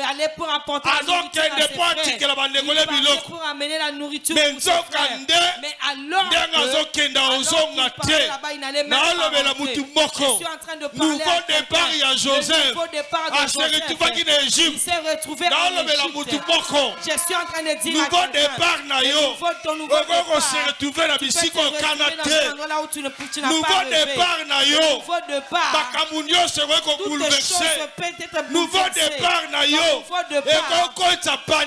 aller pour apporter la nourriture à ses frères. Il va pour amener la nourriture pour ses frères. Mais alors qu'il parlait là-bas, il n'allait même pas rentrer. Je suis en train de parler à quelqu'un. Joseph, il s'est retrouvé en Égypte. Je suis en train de dire à quelqu'un, ton nouveau départ, tu peux te retrouver dans un endroit là où tu n'as pas rêvé. Nouveau départ, toutes les choses peuvent être bouleversées. Nouveau départ, ça fait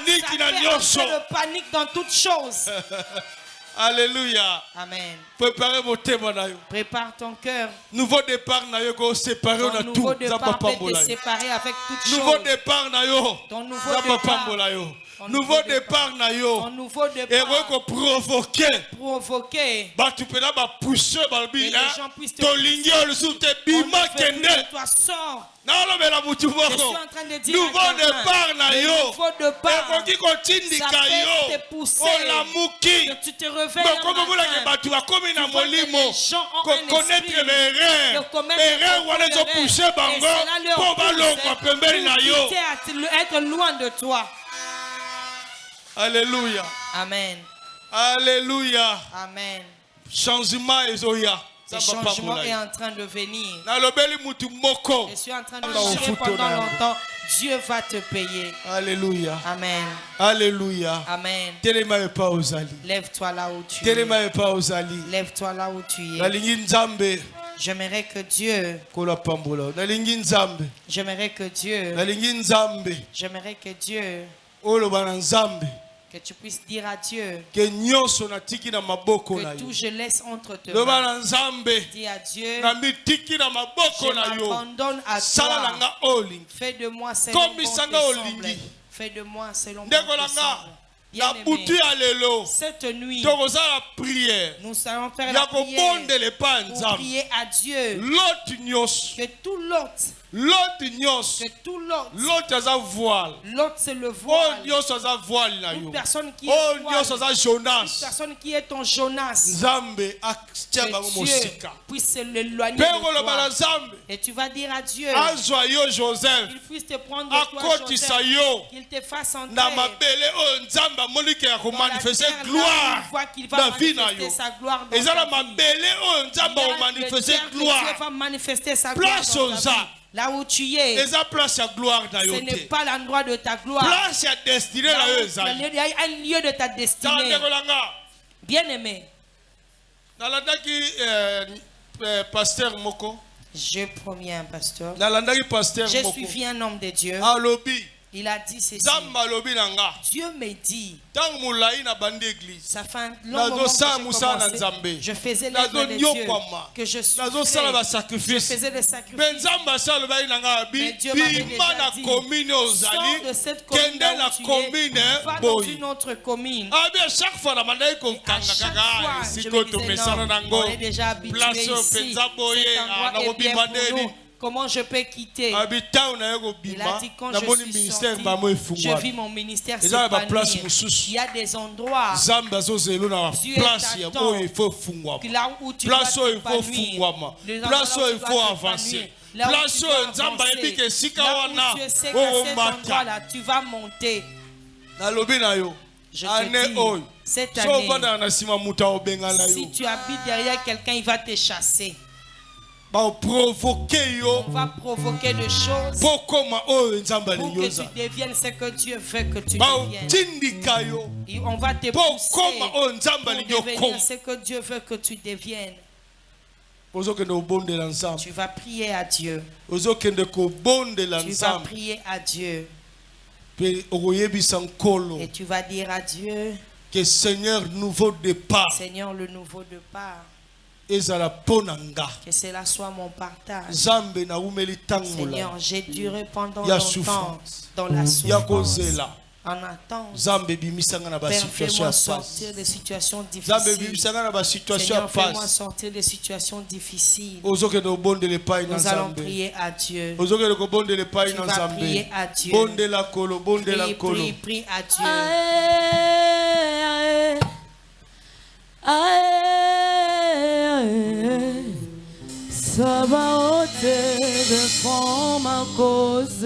de panique dans toutes choses. Alléluia. Amen. Préparez vos témoins. Prépare ton cœur. Nouveau départ, séparé on a tout. Nouveau départ peut te séparer avec toutes choses. Nouveau départ, ton nouveau départ. Nouveau départ, ton nouveau départ. Et provoquer. Bah tu peux là pousser les gens puissent te toi sors. Je suis en train de dire nouveau départ, nouveau départ. Ça peut te pousser. Que tu te réveilles les gens ont un esprit de commettre être loin de toi. Alléluia. Amen. Alléluia. Amen. Changement ezoya. Le changement est en train de venir. Je suis en train de dire pendant longtemps, Dieu va te payer. Alléluia. Amen. Alléluia. Amen. Lève-toi là où tu es. Lève-toi là où tu es. J'aimerais que Dieu. J'aimerais que Dieu. J'aimerais que Dieu. Que tu puisses dire à Dieu que tout je laisse entre tes mains. Dis à Dieu, je m'abandonne à toi. Fais de moi selon bon te semble. Fais de moi selon bon te semble. Bien-aimé, cette nuit, nous allons faire la prière pour prier à Dieu que tout l'autre, que tout l'autre, l'autre c'est le voile, une personne qui est voile, une personne qui est ton Jonas, que Dieu puisse l'éloigner de toi. Et tu vas dire à Dieu qu'il puisse te prendre de toi, Joseph, qu'il te fasse entrer dans la terre, qu'il va manifester sa gloire dans ta vie. Dieu va manifester sa gloire dans ta vie. Là où tu es, ce n'est pas l'endroit de ta gloire. Il y a un lieu de ta destinée. Bien-aimé, pasteur Moko, je promets un pasteur. J'ai suivi un homme de Dieu. Il a dit ceci. Dieu me dit, ça fait un long moment que j'ai commencé. Je faisais l'œuvre de Dieu, que je souffrais, je faisais des sacrifices. Mais Dieu m'avait déjà dit, sors de cette commune où tu es, va dans une autre commune. À chaque fois, je me disais non, on est déjà habitué ici, cet endroit est bien pour nous. Comment je peux quitter? Il a dit quand je suis sorti, je vis mon ministère s'épanouir. Il y a des endroits, Dieu t'attend, là où tu vas t'épanouir, là où tu vas avancer, là où tu sais qu'à cet endroit-là, tu vas monter. Je te dis, cette année, si tu habites derrière quelqu'un, il va te chasser. On va provoquer des choses pour que tu deviennes ce que Dieu veut que tu deviennes. Et on va te pousser pour devenir ce que Dieu veut que tu deviennes. Tu vas prier à Dieu. Tu vas prier à Dieu. Et tu vas dire à Dieu que Seigneur, nouveau départ. Seigneur, le nouveau départ. Que cela soit mon partage. Seigneur, j'ai duré pendant longtemps dans la souffrance. En attente, Père, fais-moi sortir des situations difficiles. Seigneur, fais-moi sortir des situations difficiles. Nous allons prier à Dieu. Tu vas prier à Dieu. Prie à Dieu. Sabaote de forma cause